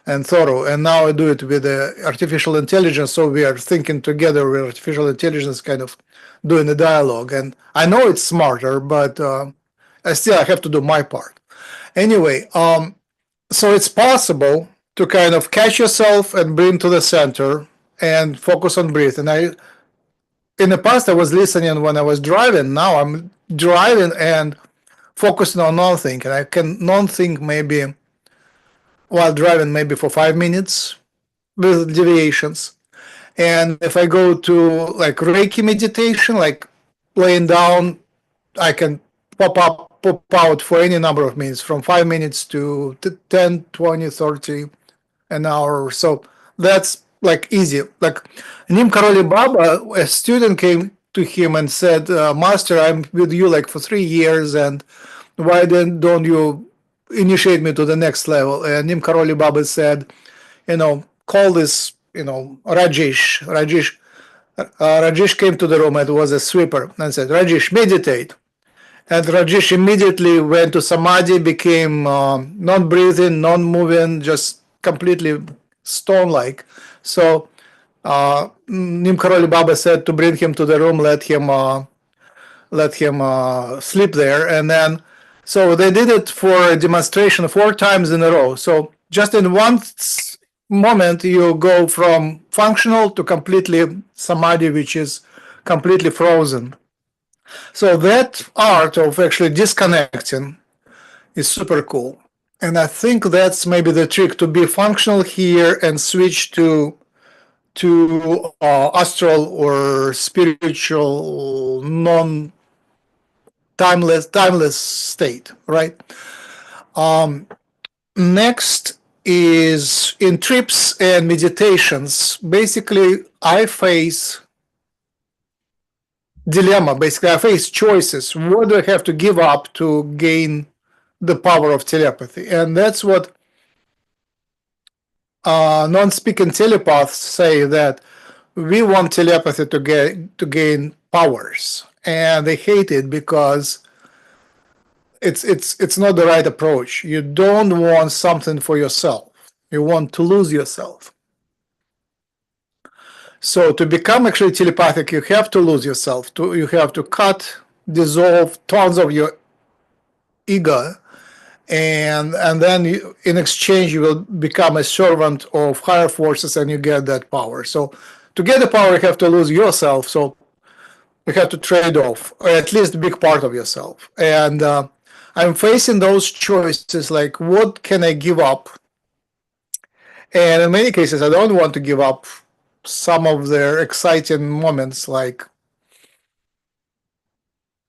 and thorough. And now I do it with artificial intelligence, so we are thinking together with artificial intelligence, kind of doing the dialogue. And I know it's smarter, but I have to do my part. Anyway, so it's possible to kind of catch yourself and bring to the center and focus on breathing. In the past, I was listening when I was driving. Now I'm driving and focusing on non-thinking. I can non-think maybe while driving, maybe for 5 minutes with deviations. And if I go to like Reiki meditation, like laying down, I can pop out for any number of minutes, from 5 minutes to 10, 20, 30, an hour or so. That's like easy. Like Nim Karoli Baba, a student came to him and said, Master, I'm with you like for 3 years, and why then don't you initiate me to the next level? And Nim Karoli Baba said, call this, Rajesh. Rajesh came to the room, it was a sweeper, and said, Rajesh, meditate. And Rajesh immediately went to samadhi, became non-breathing, non-moving, just completely stone-like. So Nim Karoli Baba said to bring him to the room, let him sleep there, and then so they did it for a demonstration 4 times in a row. So just in one moment, you go from functional to completely samadhi, which is completely frozen. So that art of actually disconnecting is super cool. And I think that's maybe the trick, to be functional here and switch to astral or spiritual, timeless state, right? Next is in trips and meditations. Basically, I face dilemma. Basically, I face choices. What do I have to give up to gain the power of telepathy? And that's what non-speaking telepaths say, that we want telepathy to gain powers, and they hate it because it's not the right approach. You don't want something for yourself. You want to lose yourself. So to become actually telepathic, you have to lose yourself. You have to dissolve tons of your ego, and then in exchange you will become a servant of higher forces, and you get that power. So to get the power, you have to lose yourself. So you have to trade off, or at least a big part of yourself. And I'm facing those choices, like, what can I give up? And in many cases, I don't want to give up some of their exciting moments, like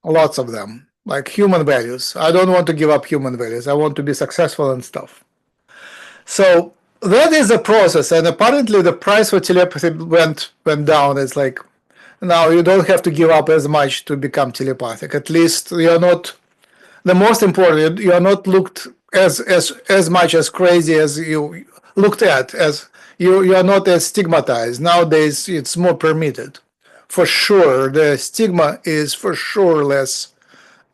lots of them, like human values. I don't want to give up human values. I want to be successful and stuff. So that is a process, and apparently the price for telepathy went down. It's like, now you don't have to give up as much to become telepathic. At least you're not, the most important, you are not looked as much as crazy as you looked at, as you are not as stigmatized. Nowadays it's more permitted. For sure, the stigma is for sure less.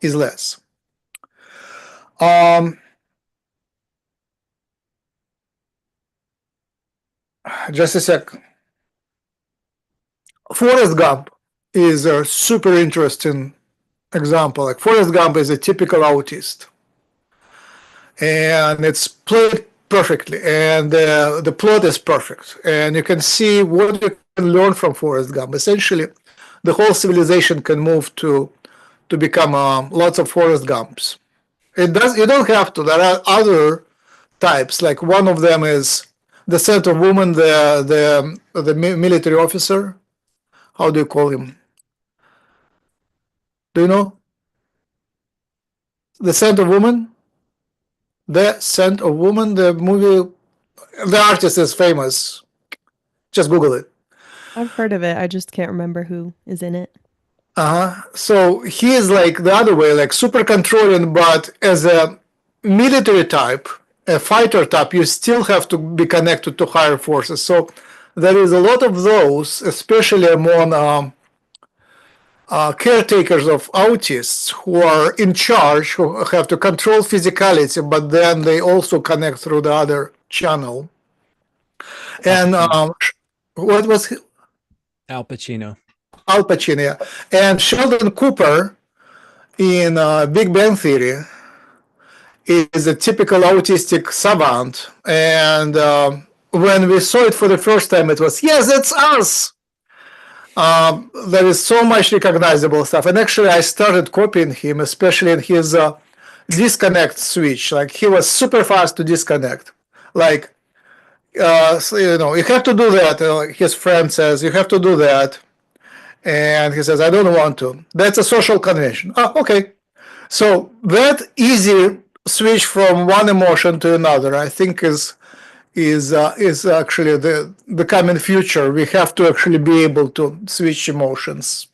Just a sec. Forrest Gump is a super interesting example. Like, Forrest Gump is a typical autist, and it's played perfectly, and the plot is perfect, and you can see what you can learn from Forrest Gump. Essentially, the whole civilization can move to become lots of Forrest Gumps. You don't have to. There are other types. Like, one of them is the Scent of Woman, the military officer. How do you call him? Do you know? The Scent of Woman? The Scent of Woman, the movie, the artist is famous. Just Google it. I've heard of it. I just can't remember who is in it. So he is like the other way, like super controlling, but as a military type, a fighter type, you still have to be connected to higher forces. So there is a lot of those, especially among caretakers of autists, who are in charge, who have to control physicality, but then they also connect through the other channel. And what was Al Pacino? Al Pacino, yeah. And Sheldon Cooper in Big Bang Theory is a typical autistic savant. And when we saw it for the first time, it was, yes, that's us. There is so much recognizable stuff. And actually, I started copying him, especially in his disconnect switch. Like, he was super fast to disconnect. Like, so, you have to do that. His friend says, you have to do that. And he says, I don't want to. That's a social convention. Oh, okay. So that easy switch from one emotion to another, I think, is actually the coming future. We have to actually be able to switch emotions,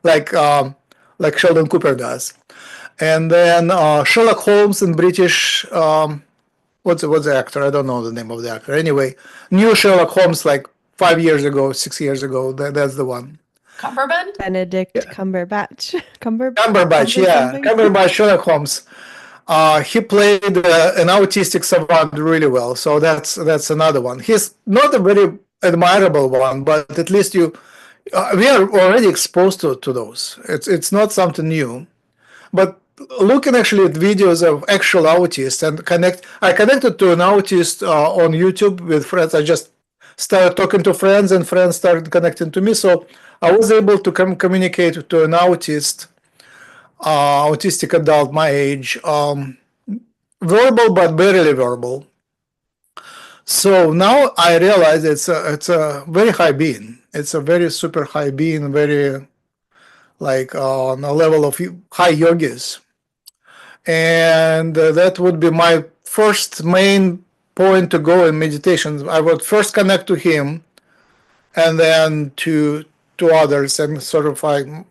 like Sheldon Cooper does. And then Sherlock Holmes in British, what's the actor? I don't know the name of the actor. Anyway, new Sherlock Holmes like 5 years ago, 6 years ago. That's the one. Cumberbund? Benedict Cumberbatch. Cumberbatch, yeah, something. Cumberbatch, Sherlock Holmes. He played an autistic savant really well, so that's another one. He's not a very admirable one, but at least we are already exposed to those. It's not something new, but looking actually at videos of actual autists and I connected to an autist on YouTube with friends. I just started talking to friends, and friends started connecting to me, so I was able to communicate to an autistic adult my age, verbal but barely verbal. So now I realize it's a very high being. It's a very super high being, very like on a level of high yogis. And that would be my first main point to go in meditation. I would first connect to him, and then to others, and sort of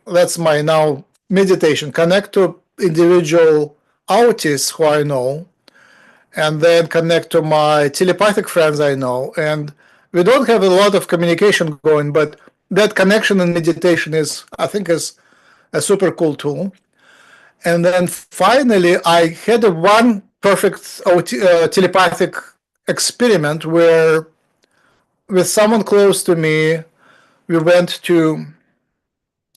that's my now meditation. Connect to individual autists who I know, and then connect to my telepathic friends I know. And we don't have a lot of communication going, but that connection in meditation is, I think, is a super cool tool. And then finally, I had one perfect telepathic experiment where, with someone close to me, we went to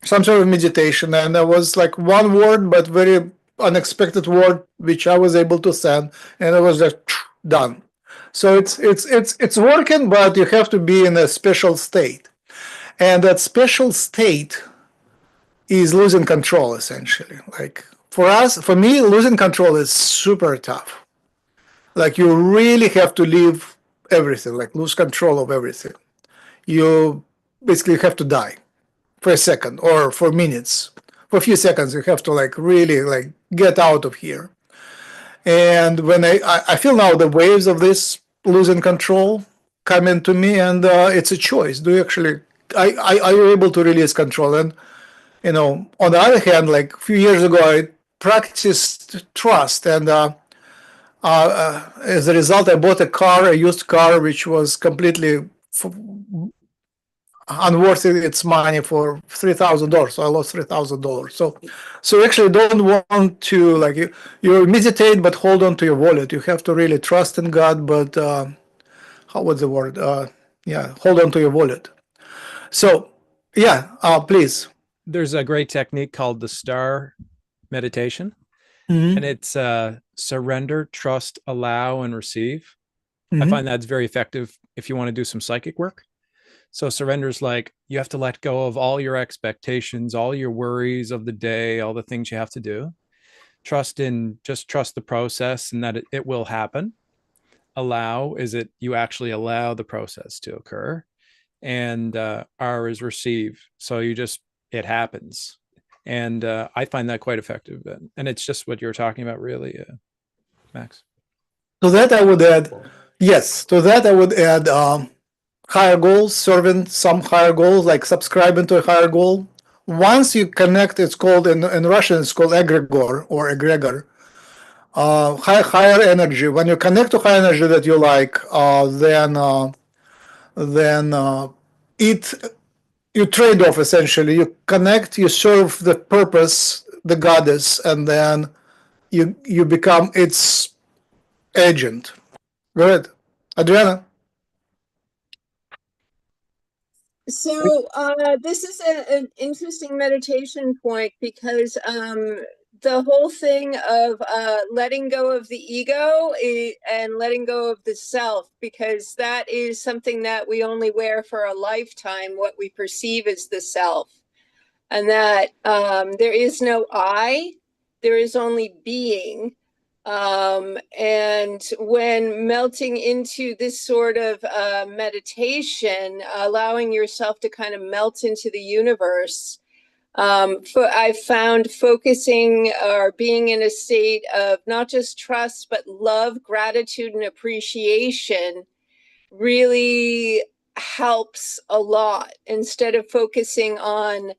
some sort of meditation, and there was like one word, but very unexpected word, which I was able to send, and it was just done. So it's working, but you have to be in a special state, and that special state is losing control, essentially. Like for me, losing control is super tough. Like you really have to leave everything, like lose control of everything. You basically have to die for a second or for minutes. For a few seconds, you have to like really like get out of here. And when I feel now the waves of this losing control come into me, and it's a choice. Do you actually are you able to release control? And on the other hand, like a few years ago, I practiced trust, and as a result, I bought a used car, which was completely unworthy its money for $3,000. So I lost $3,000. So actually, don't want to like you meditate, but hold on to your wallet. You have to really trust in God, but how was the word? Hold on to your wallet. So please. There's a great technique called the star meditation, Mm-hmm. and it's surrender, trust, allow, and receive. Mm-hmm. I find that's very effective if you want to do some psychic work. So surrender is like you have to let go of all your expectations, all your worries of the day, all the things you have to do. Trust the process and that it will happen. Allow is it you actually allow the process to occur. And R is receive. So it happens. And I find that quite effective. And it's just what you're talking about, really, Max. To that I would add, higher goals, serving some higher goals, like subscribing to a higher goal. Once you connect, it's called, in Russian, it's called egregor or egregor, higher energy. When you connect to high energy that you like, then you trade off, essentially. You connect, you serve the purpose, the goddess, and then you become its agent. Go ahead, Adriana. So this is an interesting meditation point, because the whole thing of letting go of the ego and letting go of the self, because that is something that we only wear for a lifetime, what we perceive as the self, and that there is no I, there is only being. And when melting into this sort of meditation, allowing yourself to kind of melt into the universe, I've found focusing or being in a state of not just trust, but love, gratitude, and appreciation really helps a lot, instead of focusing on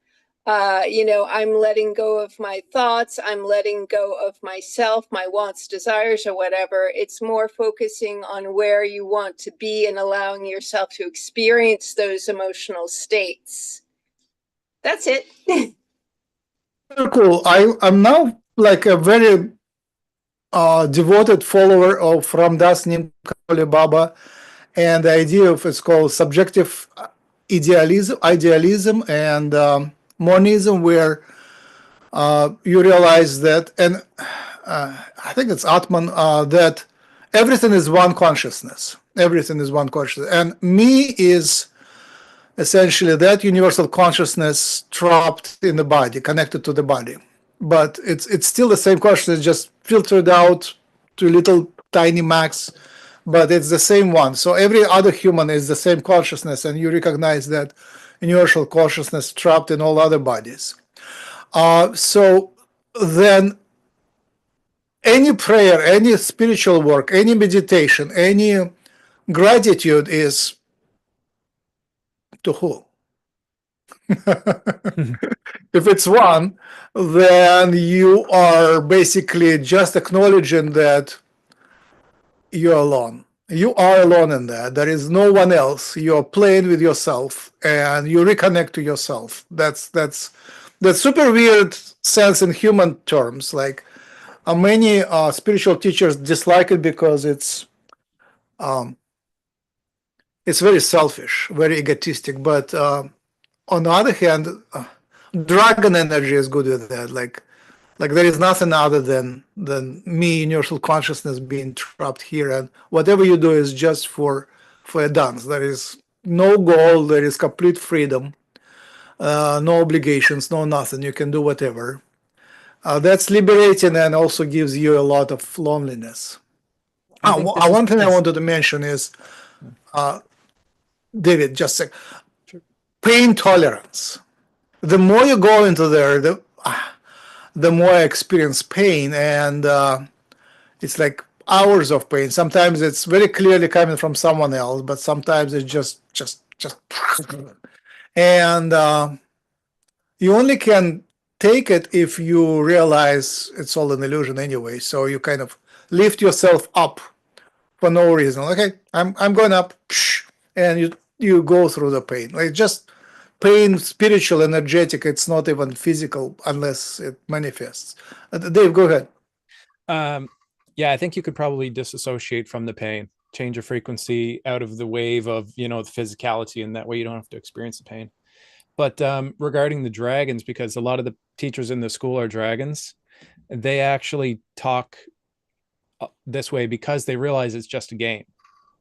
I'm letting go of my thoughts, I'm letting go of myself, my wants, desires, or whatever. It's more focusing on where you want to be and allowing yourself to experience those emotional states. That's it. Very cool. I'm now like a very devoted follower of Ramdas Nimkali Baba, and the idea of it's called subjective idealism and monism, where you realize that, and I think it's Atman, that everything is one consciousness. Everything is one consciousness, and me is essentially that universal consciousness trapped in the body, connected to the body. But it's still the same consciousness, just filtered out to little tiny Max, but it's the same one. So every other human is the same consciousness, and you recognize that universal consciousness trapped in all other bodies. So then any prayer, any spiritual work, any meditation, any gratitude is to who? If it's one, then you are basically just acknowledging that you're alone. You are alone in that. There is no one else. You're playing with yourself, and you reconnect to yourself. That's super weird sense in human terms. Like many spiritual teachers dislike it because it's very selfish, very egotistic. But on the other hand, dragon energy is good with that. Like there is nothing other than me, universal consciousness, being trapped here, and whatever you do is just for a dance. There is no goal. There is complete freedom, no obligations, no nothing. You can do whatever. That's liberating, and also gives you a lot of loneliness. One thing I wanted to mention is, David, just a sec. Sure. Pain tolerance. The more you go into there, the more I experience pain, and it's like hours of pain. Sometimes it's very clearly coming from someone else, but sometimes it's just and you only can take it if you realize it's all an illusion anyway. So you kind of lift yourself up for no reason. Okay, I'm going up, and you go through the pain. Like just pain, spiritual, energetic. It's not even physical unless it manifests. Dave, go ahead. Yeah, I think you could probably disassociate from the pain, change your frequency out of the wave of, the physicality, and that way you don't have to experience the pain. But regarding the dragons, because a lot of the teachers in the school are dragons, they actually talk this way because they realize it's just a game,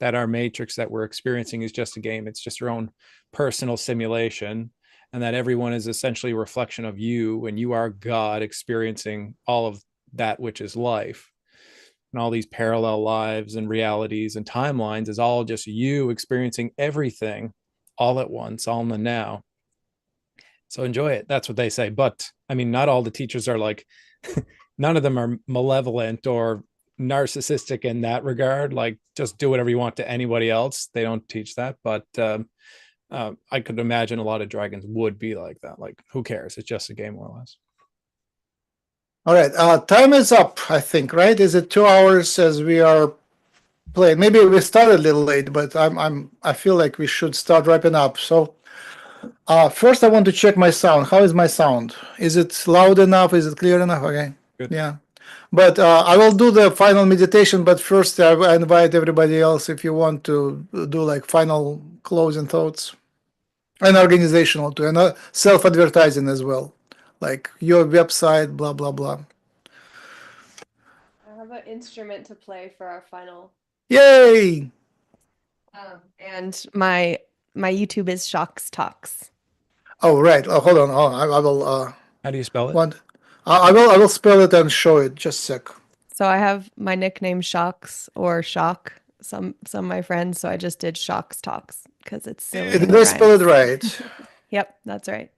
that our matrix that we're experiencing is just a game. It's just your own personal simulation, and that everyone is essentially a reflection of you, and you are God experiencing all of that which is life. And all these parallel lives and realities and timelines is all just you experiencing everything all at once, all in the now. So enjoy it. That's what they say. But I mean, not all the teachers are like, none of them are malevolent or narcissistic in that regard. Like, just do whatever you want to anybody else. They don't teach that. But I could imagine a lot of dragons would be like that. Like, who cares? It's just a game, more or less. All right. Time is up, I think, right? Is it 2 hours as we are playing? Maybe we started a little late, but I feel like we should start wrapping up. So first I want to check my sound. How is my sound? Is it loud enough? Is it clear enough? Okay. Good. Yeah. But I will do the final meditation, but first I invite everybody else if you want to do like final closing thoughts, and organizational too, and self-advertising as well, like your website, blah, blah, blah. I have an instrument to play for our final. Yay! And my YouTube is Shocks Talks. Oh, right. Hold on. I will. How do you spell it? I will spell it and show it. Just a sec. So I have my nickname Shocks or Shock. Some of my friends, so I just did Shocks Talks because it's silly. Did and I spell it rhymes. right? Yep, that's right.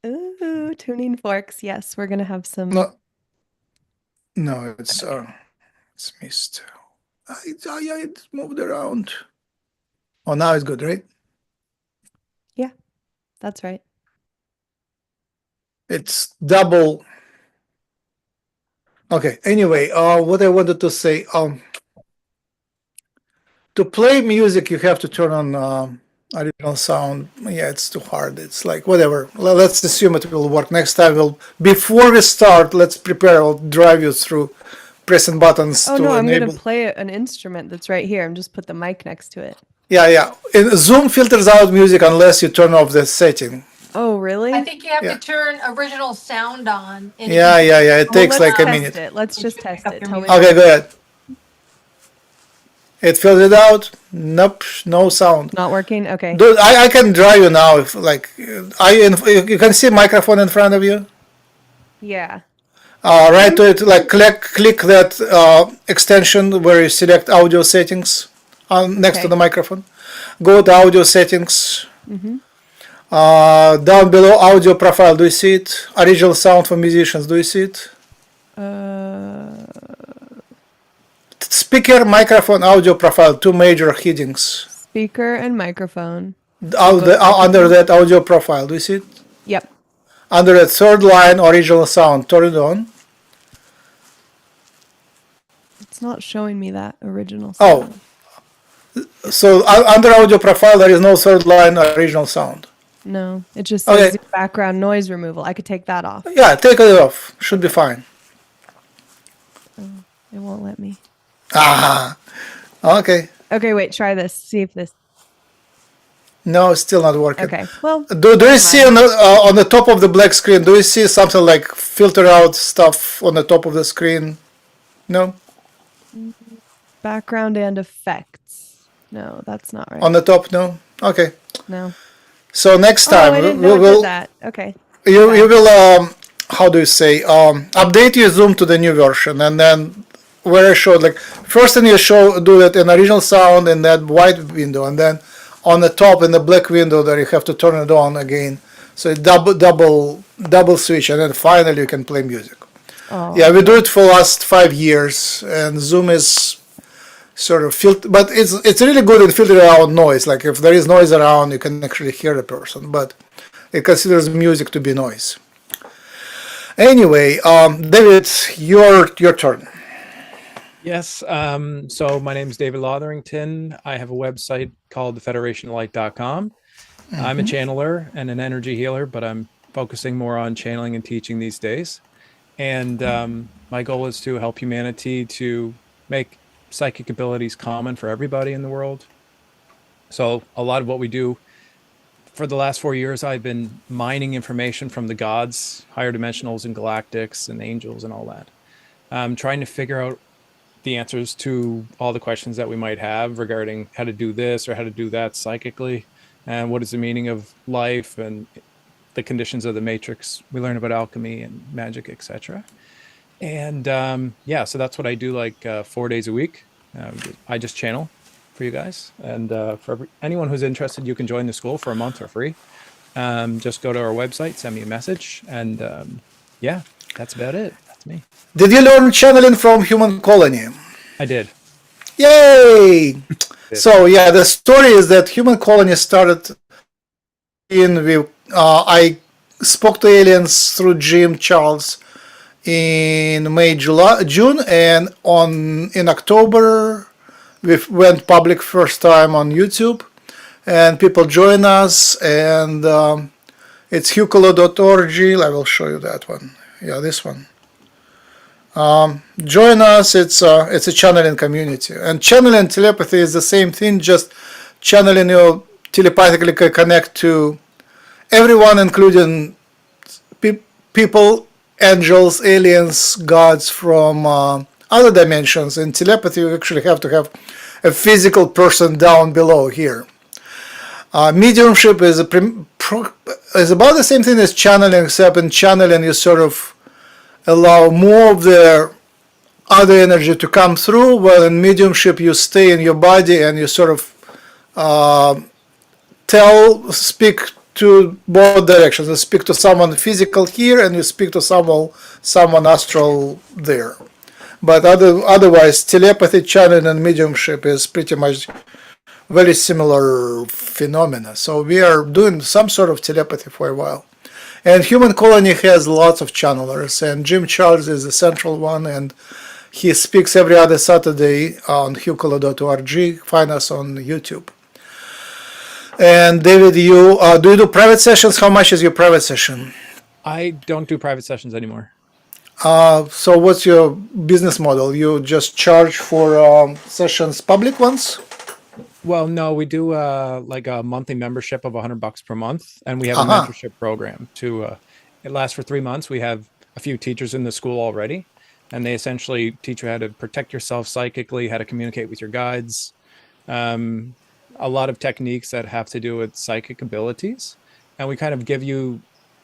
Ooh, tuning forks. Yes, we're gonna have some. No, it's missed. It moved around. Oh, now it's good, right? Yeah, that's right. It's double. Okay. Anyway, what I wanted to say, to play music, you have to turn on original sound. Yeah, it's too hard. It's like whatever. Let's assume it will work. Next time, before we start, let's prepare. I'll drive you through pressing buttons Oh to no, I'm enable. gonna play an instrument that's right here. I'm just put the mic next to it. Yeah. And Zoom filters out music unless you turn off the setting. Oh really? I think you have Yeah. to turn original sound on. And Yeah. It Well, takes let's like a test minute. it. Let's just test up it. your Tell me. music. Okay, go ahead. It filtered out. Nope, no sound. Not working. Okay. Dude, I can drive you now. If like, you can see microphone in front of you. Yeah. Right to it, like click that extension where you select audio settings next to Okay. the microphone. Go to audio settings. Down below audio profile, do you see it? Original sound for musicians, do you see it? Speaker, microphone, audio profile, two major headings. Speaker and microphone. Under that audio profile, do you see it? Yep. Under the third line, original sound, turn it on. It's not showing me that original Oh. sound. So under audio profile, there is no third line original sound. No, it just says Okay. background noise removal. I could take that off. Yeah, take it off. Should be fine. It won't let me. Okay. Okay, wait, try this. See if this. No, it's still not working. Okay, well, Do you see on the top of the black screen, do you see something like filter out stuff on the top of the screen? No? background and effects. No, that's not right. On the top, no? Okay. No. So next Oh, time, I didn't we know it will... did that. Okay. You will, how do you say, update your Zoom to the new version, and then where I showed, like, first thing you do that in original sound in that white window, and then on the top in the black window there you have to turn it on again. So it double switch, and then finally you can play music. Oh. Yeah, we do it for the last 5 years, and Zoom is sort of but it's really good in filtering out noise. Like if there is noise around, you can actually hear the person, but it considers music to be noise. Anyway, David, your turn. Yes. So my name is David Lotherington. I have a website called thefederationlight.com. I'm a channeler and an energy healer, but I'm focusing more on channeling and teaching these days. And my goal is to help humanity to make psychic abilities common for everybody in the world. So a lot of what we do for the last 4 years, I've been mining information from the gods, higher dimensionals and galactics and angels and all that. Trying to figure out the answers to all the questions that we might have regarding how to do this or how to do that psychically, and what is the meaning of life and the conditions of the matrix. We learn about alchemy and magic, etc. And so that's what I do, like 4 days a week. I just channel for you guys, and for anyone who's interested, you can join the school for a month for free. Just go to our website, send me a message, and that's about it. That's me. Did you learn channeling from Human Colony? I did. Yay! So yeah, the story is that Human Colony started I spoke to aliens through Jim Charles in June, and in October we went public first time on YouTube, and people join us, and it's hucolo.org. I will show you that one. Yeah, this one. Join us. It's a channeling community, and channeling telepathy is the same thing. Just channeling, you telepathically connect to everyone, including people, angels, aliens, gods from other dimensions. In telepathy, you actually have to have a physical person down below here. Mediumship is about the same thing as channeling, except in channeling you sort of allow more of the other energy to come through, while in mediumship you stay in your body and you sort of speak to both directions. You speak to someone physical here and you speak to someone astral there. But otherwise, telepathy, channeling, and mediumship is pretty much very similar phenomena. So we are doing some sort of telepathy for a while. And Human Colony has lots of channelers, and Jim Charles is the central one, and he speaks every other Saturday on hucolo.org. Find us on YouTube. And David, you do you do private sessions? How much is your private session? I don't do private sessions anymore. So what's your business model? You just charge for sessions, public ones? Well, no, we do like a monthly membership of $100 per month, and we have a mentorship program to. It lasts for 3 months. We have a few teachers in the school already, and they essentially teach you how to protect yourself psychically, how to communicate with your guides, a lot of techniques that have to do with psychic abilities, and we kind of give you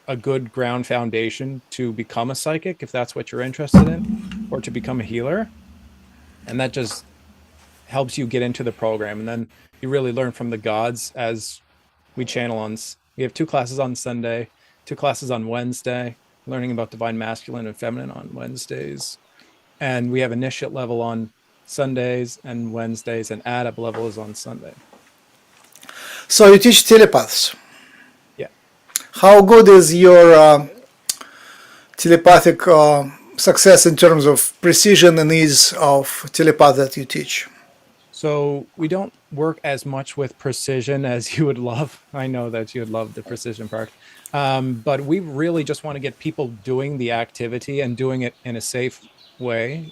a good ground foundation to become a psychic if that's what you're interested in, or to become a healer, and that just helps you get into the program. And then you really learn from the gods as we channel on. We have 2 classes on Sunday, 2 classes on Wednesday, learning about divine masculine and feminine on Wednesdays, and we have initiate level on Sundays and Wednesdays, and adept level is on Sunday. So you teach telepaths. Yeah. How good is your telepathic success in terms of precision and ease of telepath that you teach? So we don't work as much with precision as you would love. I know that you would love the precision part. But we really just want to get people doing the activity and doing it in a safe way,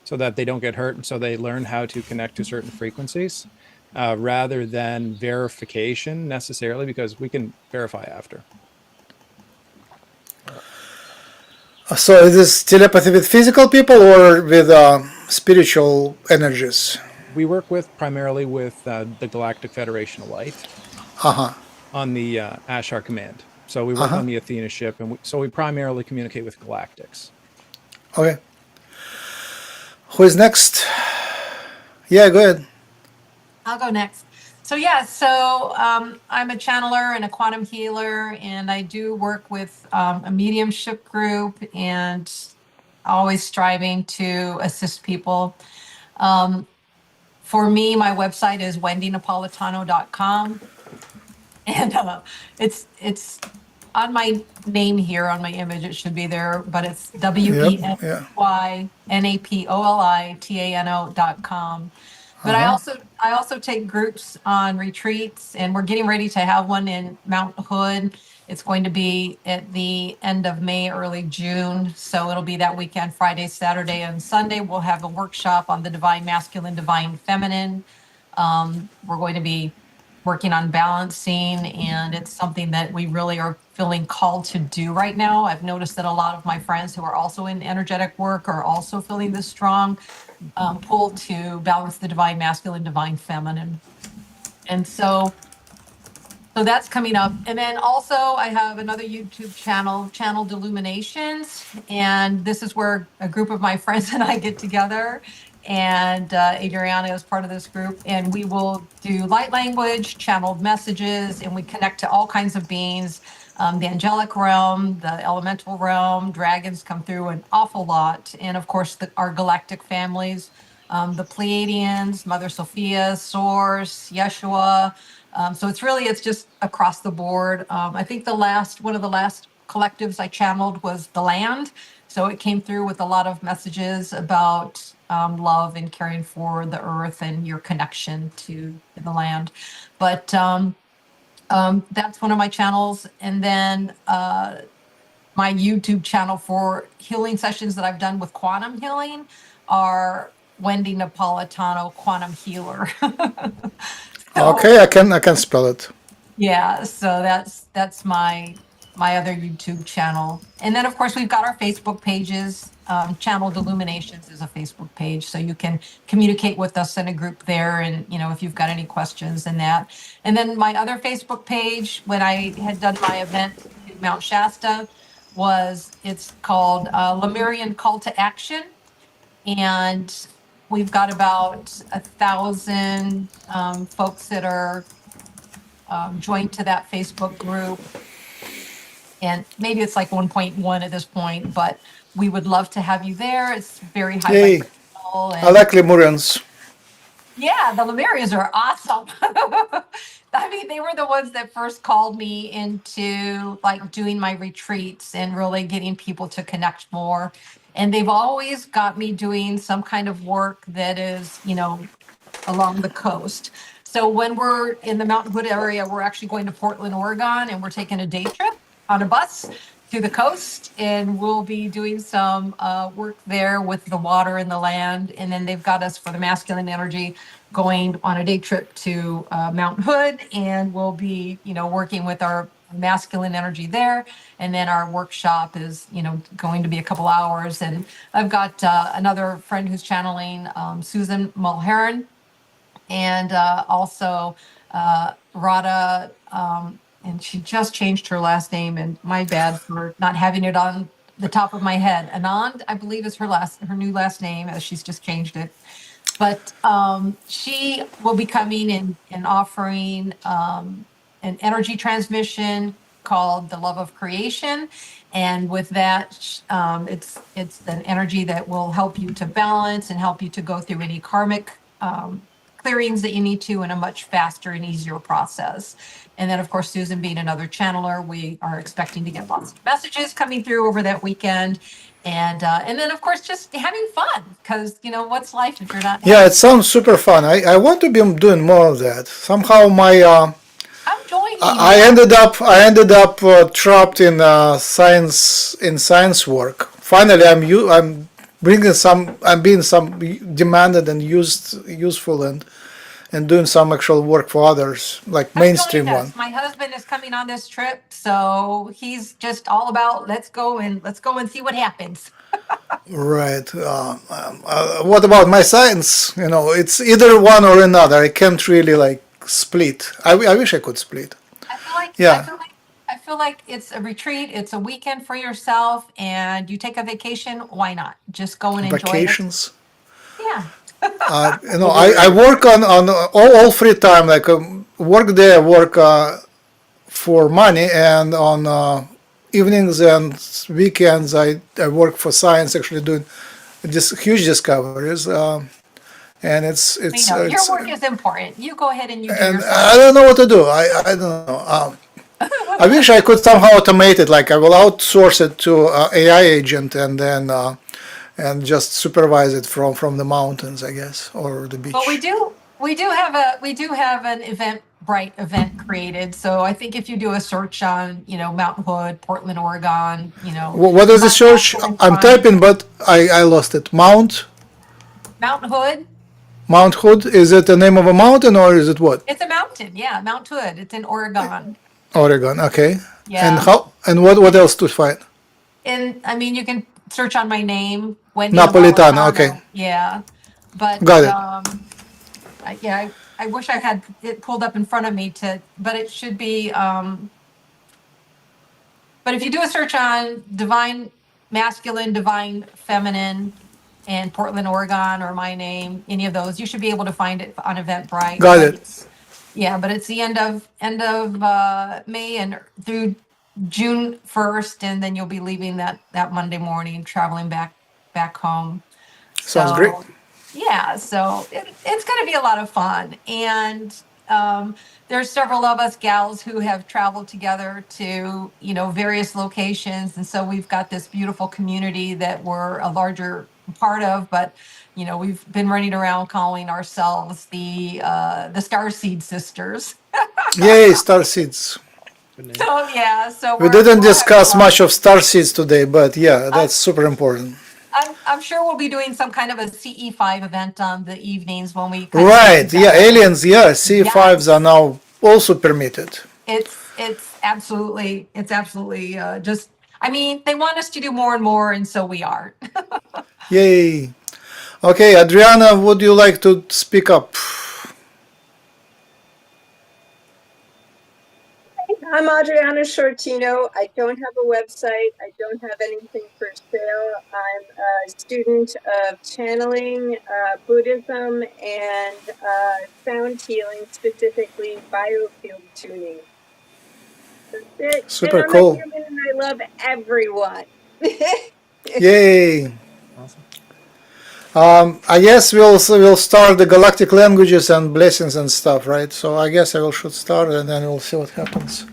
so that they don't get hurt, and so they learn how to connect to certain frequencies, rather than verification necessarily, because we can verify after. So is this telepathy with physical people or with spiritual energies? We work primarily with the Galactic Federation of Light on the Ashar Command. So we work on the Athena ship, and so we primarily communicate with galactics. Okay. Who is next? Yeah, go ahead. I'll go next. So yeah, so I'm a channeler and a quantum healer, and I do work with a mediumship group, and always striving to assist people. For me, my website is wendynapolitano.com, and it's on my name here, on my image, it should be there, but it's wendynapolitano.com. But I also take groups on retreats, and we're getting ready to have one in Mount Hood. It's going to be at the end of May, early June. So it'll be that weekend, Friday, Saturday, and Sunday. We'll have a workshop on the divine masculine, divine feminine. We're going to be working on balancing, and it's something that we really are feeling called to do right now. I've noticed that a lot of my friends who are also in energetic work are also feeling this strong pull to balance the divine masculine, divine feminine. And so that's coming up. And then also I have another YouTube channel, Channeled Illuminations. And this is where a group of my friends and I get together. And Adriana is part of this group. And we will do light language, channeled messages, and we connect to all kinds of beings. The angelic realm, the elemental realm, dragons come through an awful lot. And of course, our galactic families, the Pleiadians, Mother Sophia, Source, Yeshua. So it's just across the board. I think one of the last collectives I channeled was The Land. So it came through with a lot of messages about love and caring for the earth and your connection to the land. But that's one of my channels. And then my YouTube channel for healing sessions that I've done with quantum healing are Wendy Napolitano Quantum Healer. Okay, I can spell it. Yeah, so that's my other YouTube channel. And then of course we've got our Facebook pages. Channeled Illuminations is a Facebook page, so you can communicate with us in a group there, and if you've got any questions and that. And then my other Facebook page, when I had done my event in Mount Shasta, it's called Lemurian Call to Action. And we've got about 1,000 folks that are joined to that Facebook group. And maybe it's like 1.1 at this point, but we would love to have you there. It's very high Yay. vibrational. I like Lemurians. Yeah, the Lemurians are awesome. I mean, they were the ones that first called me into like doing my retreats and really getting people to connect more. And they've always got me doing some kind of work that is, along the coast. So when we're in the Mountain Hood area, we're actually going to Portland, Oregon, and we're taking a day trip on a bus to the coast, and we'll be doing some work there with the water and the land. And then they've got us for the masculine energy going on a day trip to Mountain Hood, and we'll be, working with our masculine energy there. And then our workshop is, going to be a couple hours. And I've got another friend who's channeling Susan Mulheron, and also Radha, and she just changed her last name, and my bad for not having it on the top of my head. Anand, I believe, is her new last name, as she's just changed it. But she will be coming and offering an energy transmission called the Love of Creation. And with that, it's an energy that will help you to balance and help you to go through any karmic clearings that you need to in a much faster and easier process. And then, of course, Susan being another channeler, we are expecting to get lots of messages coming through over that weekend. And then, of course, just having fun, because, what's life if you're not? Yeah, it sounds super fun. I want to be doing more of that. Somehow I'm joining. I ended up trapped in science work. Finally, I'm being demanded and useful and doing some actual work for others, like mainstream one. My husband is coming on this trip, so he's just all about let's go and see what happens. Right. What about my science? It's either one or another. I can't really split. I wish I could split. I feel like it's a retreat. It's a weekend for yourself, and you take a vacation. Why not? Just go and enjoy Vacations. It. Yeah. I work on all free time. Like work day, I work for money, and on evenings and weekends, I work for science. Actually, doing just huge discoveries. And it's your work is important. You go ahead and you do and your I don't know what to do. I don't know. I wish I could somehow automate it. Like I will outsource it to AI agent and then and just supervise it from the mountains, I guess, or the beach. Well, we do have an Eventbrite event created. So I think if you do a search on Mountain Hood, Portland, Oregon, what is the search? I'm typing, but I lost it. Mountain Hood. Mount Hood. Is it the name of a mountain or is it what? It's a mountain. Yeah, Mount Hood. It's in Oregon. Oregon. Okay. Yeah. And what else to find? And I mean, you can search on my name, Wendy Napolitano. Okay. Yeah, but got it. I wish I had it pulled up in front of me but it should be. But if you do a search on divine masculine, divine feminine, and Portland, Oregon, or my name, any of those, you should be able to find it on Eventbrite. Got it. Yeah, but it's the end of May and through June 1st, and then you'll be leaving that Monday morning, traveling back home. Sounds great. Yeah, so it's going to be a lot of fun, and there's several of us gals who have traveled together to various locations, and so we've got this beautiful community that we're a larger part of, but we've been running around calling ourselves the Starseed Sisters. Yay, starseeds. So we didn't discuss much of starseeds today, but yeah, that's super important. I'm sure we'll be doing some kind of a CE5 event on the evenings when we. Right. Yeah. Aliens. Yeah. CE5s are now also permitted. It's absolutely just. I mean, they want us to do more and more, and so we are. Yay. Okay, Adriana, would you like to speak up? I'm Adriana Shortino. I don't have a website. I don't have anything for sale. I'm a student of channeling, Buddhism, and sound healing, specifically biofield tuning. That's it. Super and I'm cool. a human and I love everyone. Yay. Awesome. I guess we'll start the galactic languages and blessings and stuff, right? So I guess should start and then we'll see what happens.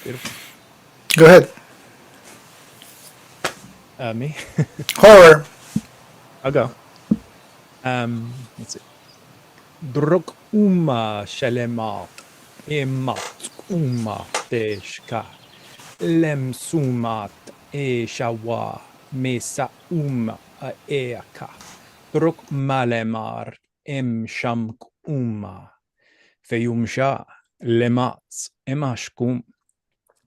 Beautiful. Go ahead. Me? Horror. I'll go. Let's see. Druk uma shalema imat uma deshka lem sumat e shawa mesa eaka druk malemar shamk uma feyumsha lemats emashkum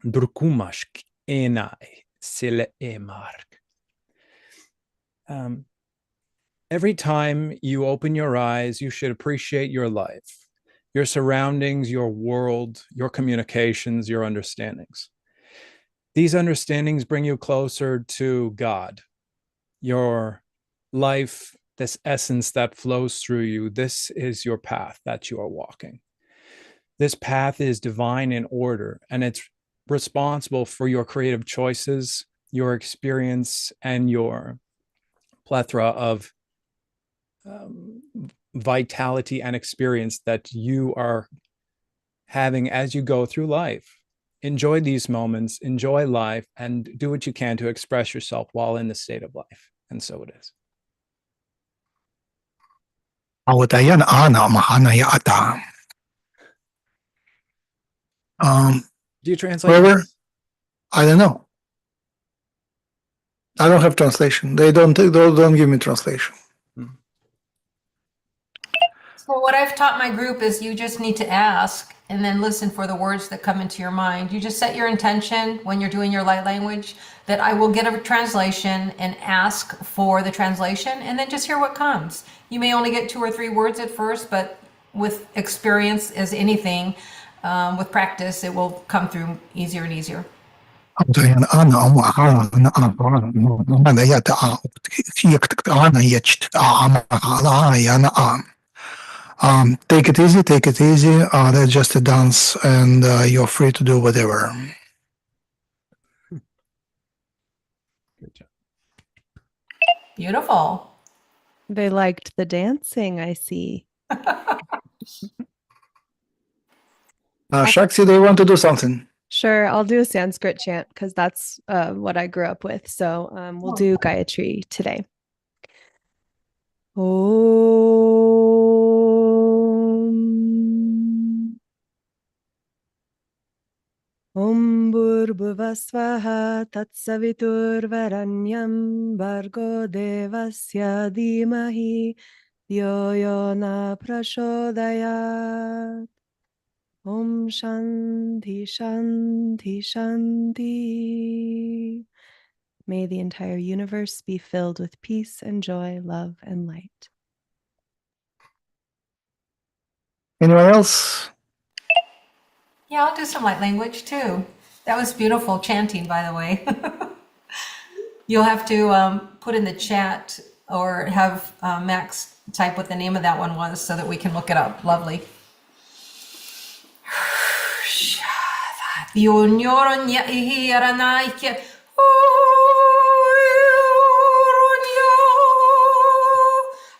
drukumashk enai sile emark. Every time you open your eyes, you should appreciate your life, your surroundings, your world, your communications, your understandings. These understandings bring you closer to God, your life, this essence that flows through you. This is your path that you are walking. This path is divine in order, and it's responsible for your creative choices, your experience, and your plethora of vitality and experience that you are having as you go through life. Enjoy these moments, enjoy life, and do what you can to express yourself while in the state of life. And so it is. Do you translate? Whoever? I don't know. I don't have translation. They don't give me translation. So what I've taught my group is you just need to ask and then listen for the words that come into your mind. You just set your intention when you're doing your light language that I will get a translation and ask for the translation and then just hear what comes. You may only get 2 or 3 words at first, but with experience as anything, with practice, it will come through easier and easier. Take it easy, take it easy. That's just a dance, and you're free to do whatever. Good job. Beautiful. They liked the dancing, I see. Shakti, do you want to do something? Sure, I'll do a Sanskrit chant because that's what I grew up with. So we'll do Gayatri today. Om. Om Bhurbhuvasvaha Tatsaviturvaranyam Bhargo Devasya Dhimahi Yo Yo Na Prachodayat. Om Shanti Shanti Shanti. May the entire universe be filled with peace and joy, love and light. Anyone else? Yeah, I'll do some light language too. That was beautiful chanting, by the way. You'll have to put in the chat or have Max type what the name of that one was so that we can look it up. Lovely.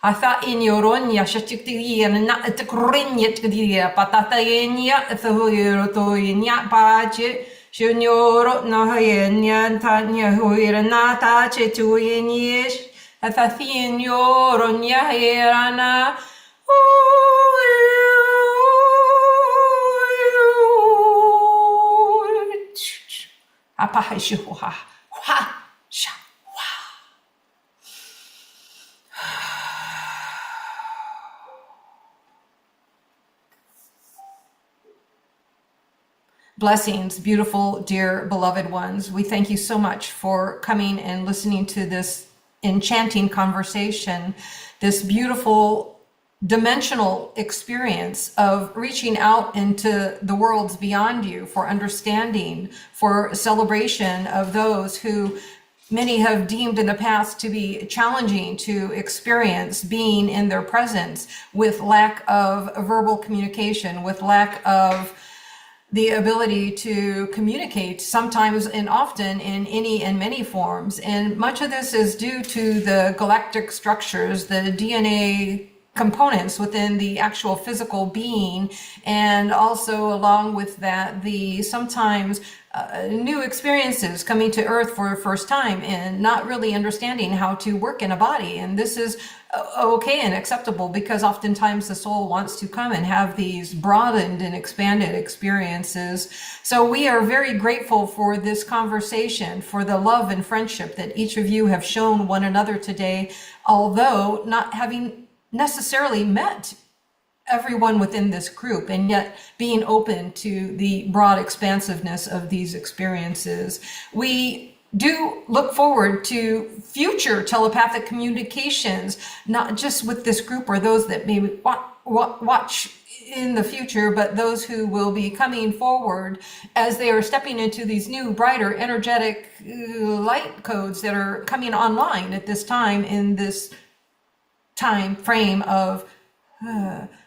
Ata inyoronya shachiktiya na takrinya tkiya patatayenya thuyotoyenya pache shunyoro no hayenya tanya huirana tache tuyenyesh atathinyoronya hirana apahashuha ha sha. Blessings, beautiful, dear, beloved ones. We thank you so much for coming and listening to this enchanting conversation, this beautiful dimensional experience of reaching out into the worlds beyond you for understanding, for celebration of those who many have deemed in the past to be challenging to experience being in their presence with lack of verbal communication, with lack of the ability to communicate sometimes and often in any and many forms. And much of this is due to the galactic structures, the DNA components within the actual physical being, and also along with that, the sometimes new experiences coming to Earth for the first time and not really understanding how to work in a body. And this is okay and acceptable because oftentimes the soul wants to come and have these broadened and expanded experiences. So we are very grateful for this conversation, for the love and friendship that each of you have shown one another today, although not having necessarily met everyone within this group, and yet being open to the broad expansiveness of these experiences. We do look forward to future telepathic communications, not just with this group or those that may watch in the future, but those who will be coming forward as they are stepping into these new, brighter, energetic light codes that are coming online at this time, in this time frame of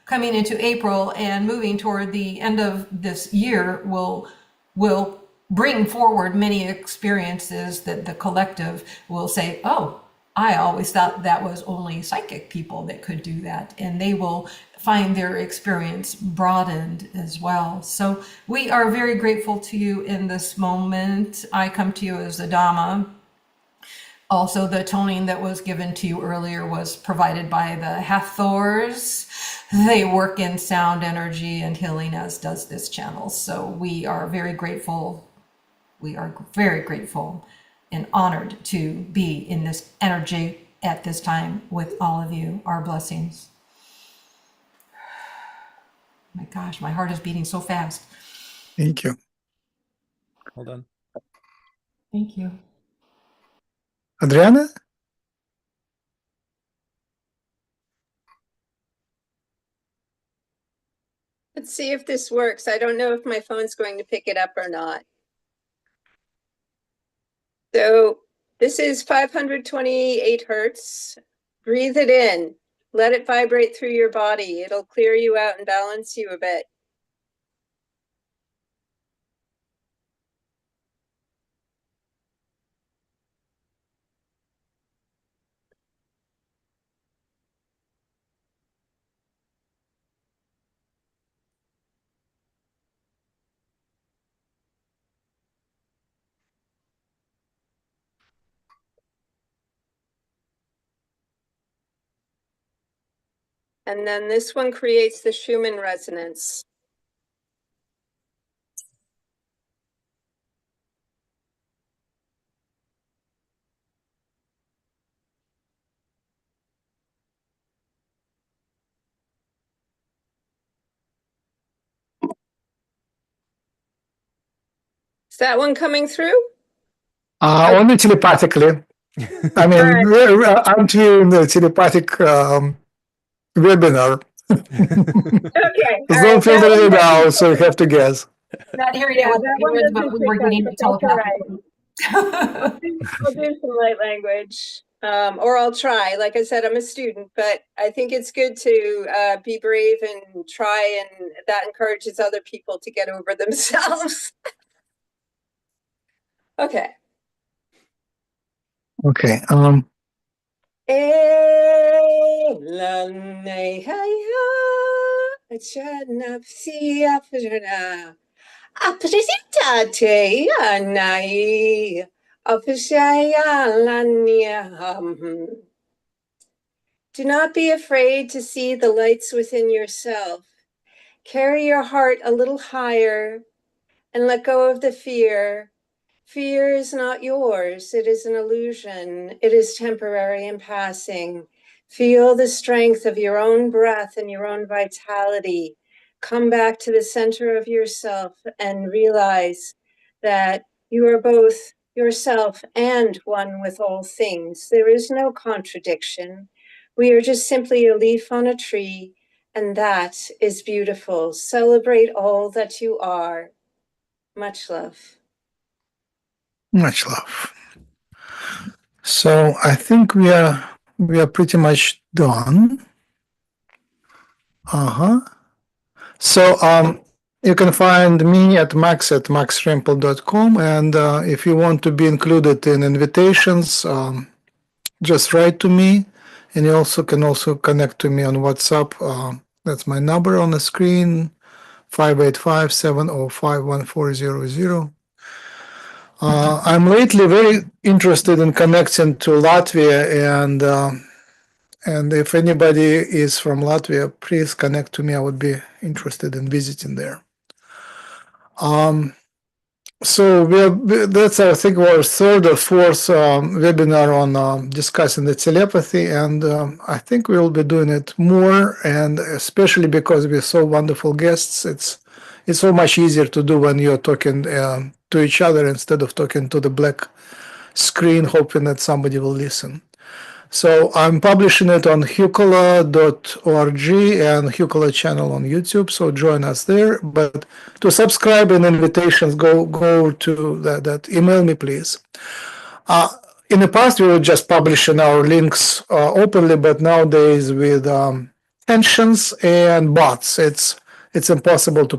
coming into April and moving toward the end of this year will bring forward many experiences that the collective will say, oh, I always thought that was only psychic people that could do that. And they will find their experience broadened as well. So we are very grateful to you in this moment. I come to you as a Dhamma. Also, the toning that was given to you earlier was provided by the Hathors. They work in sound energy and healing, as does this channel. So we are very grateful. We are very grateful and honored to be in this energy at this time with all of you. Our blessings. My gosh, my heart is beating so fast. Thank you. Hold on. Thank you. Adriana? Let's see if this works. I don't know if my phone's going to pick it up or not. So this is 528 hertz. Breathe it in. Let it vibrate through your body. It'll clear you out and balance you a bit. And then this one creates the Schumann resonance. Is that one coming through? Only telepathically. I mean, I'm doing the telepathic webinar. Okay. Don't filter it out, so you have to guess. Not hearing Yeah, it with that my one ears, but doesn't we were pick up, getting but it that's all right. telepathically. I'll do some light language, or I'll try. Like I said, I'm a student, but I think it's good to be brave and try, and that encourages other people to get over themselves. Okay. Okay. Do not be afraid to see the lights within yourself. Carry your heart a little higher and let go of the fear. Fear is not yours. It is an illusion. It is temporary and passing. Feel the strength of your own breath and your own vitality. Come back to the center of yourself and realize that you are both yourself and one with all things. There is no contradiction. We are just simply a leaf on a tree, and that is beautiful. Celebrate all that you are. Much love. Much love. So I think we are pretty much done. So you can find me at maxrempel.com, and if you want to be included in invitations, just write to me, and you can also connect to me on WhatsApp. That's my number on the screen, 585-705-1400. I'm lately very interested in connecting to Latvia, and if anybody is from Latvia, please connect to me. I would be interested in visiting there. So that's, I think, our third or fourth webinar on discussing the telepathy, and I think we will be doing it more, and especially because we're so wonderful guests, it's so much easier to do when you're talking to each other instead of talking to the black screen, hoping that somebody will listen. So I'm publishing it on hucolo.org and Hucolo channel on YouTube. So join us there. But to subscribe and invitations, go to that. Email me, please. In the past, we were just publishing our links openly, but nowadays with tensions and bots, it's impossible to.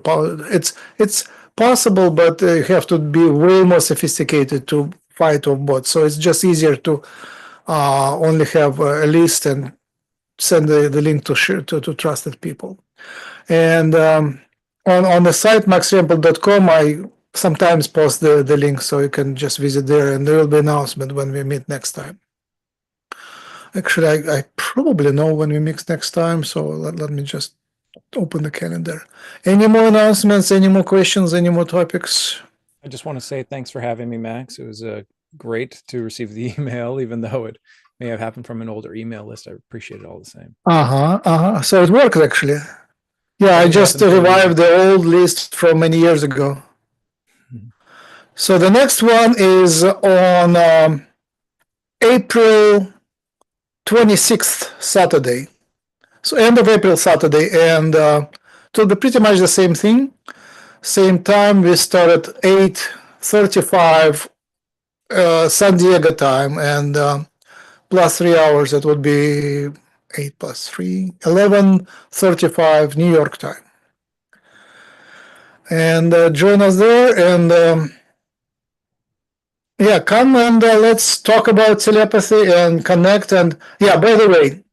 It's possible, but you have to be way more sophisticated to fight off bots. So it's just easier to only have a list and send the link to trusted people. And on the site maxrempel.com, I sometimes post the link, so you can just visit there, and there will be an announcement when we meet next time. Actually, I probably know when we meet next time, so let me just open the calendar. Any more announcements, any more questions, any more topics? I just want to say thanks for having me, Max. It was great to receive the email, even though it may have happened from an older email list. I appreciate it all the same. So it worked, actually. Yeah, I just revived the old list from many years ago. So the next one is on April 26th, Saturday. So end of April, Saturday. And it will be pretty much the same thing. Same time, we start at 8:35 San Diego time, and plus 3 hours, it would be 8 plus 3, 11:35 New York time. And join us there, and yeah, come and let's talk about telepathy and connect. And yeah, by the way,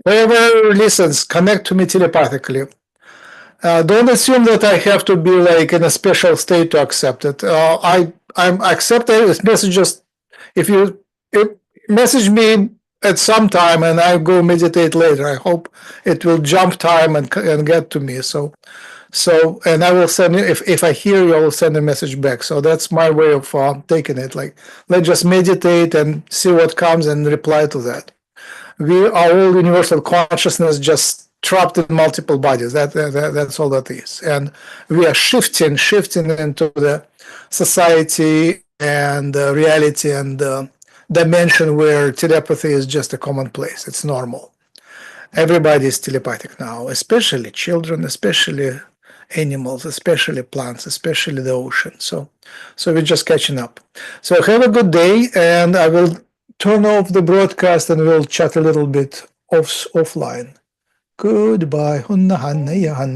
whoever listens, connect to me telepathically. Don't assume that I have to be like in a special state to accept it. I'm accepting messages. If you message me at some time and I go meditate later, I hope it will jump time and get to me. So, and I will send you, if I hear you, I will send a message back. So that's my way of taking it. Like, let's just meditate and see what comes and reply to that. We are all universal consciousness, just trapped in multiple bodies. That's all that is. And we are shifting into the society and reality and dimension where telepathy is just a commonplace. It's normal. Everybody is telepathic now, especially children, especially animals, especially plants, especially the ocean. So we're just catching up. So have a good day, and I will turn off the broadcast and we'll chat a little bit offline. Goodbye.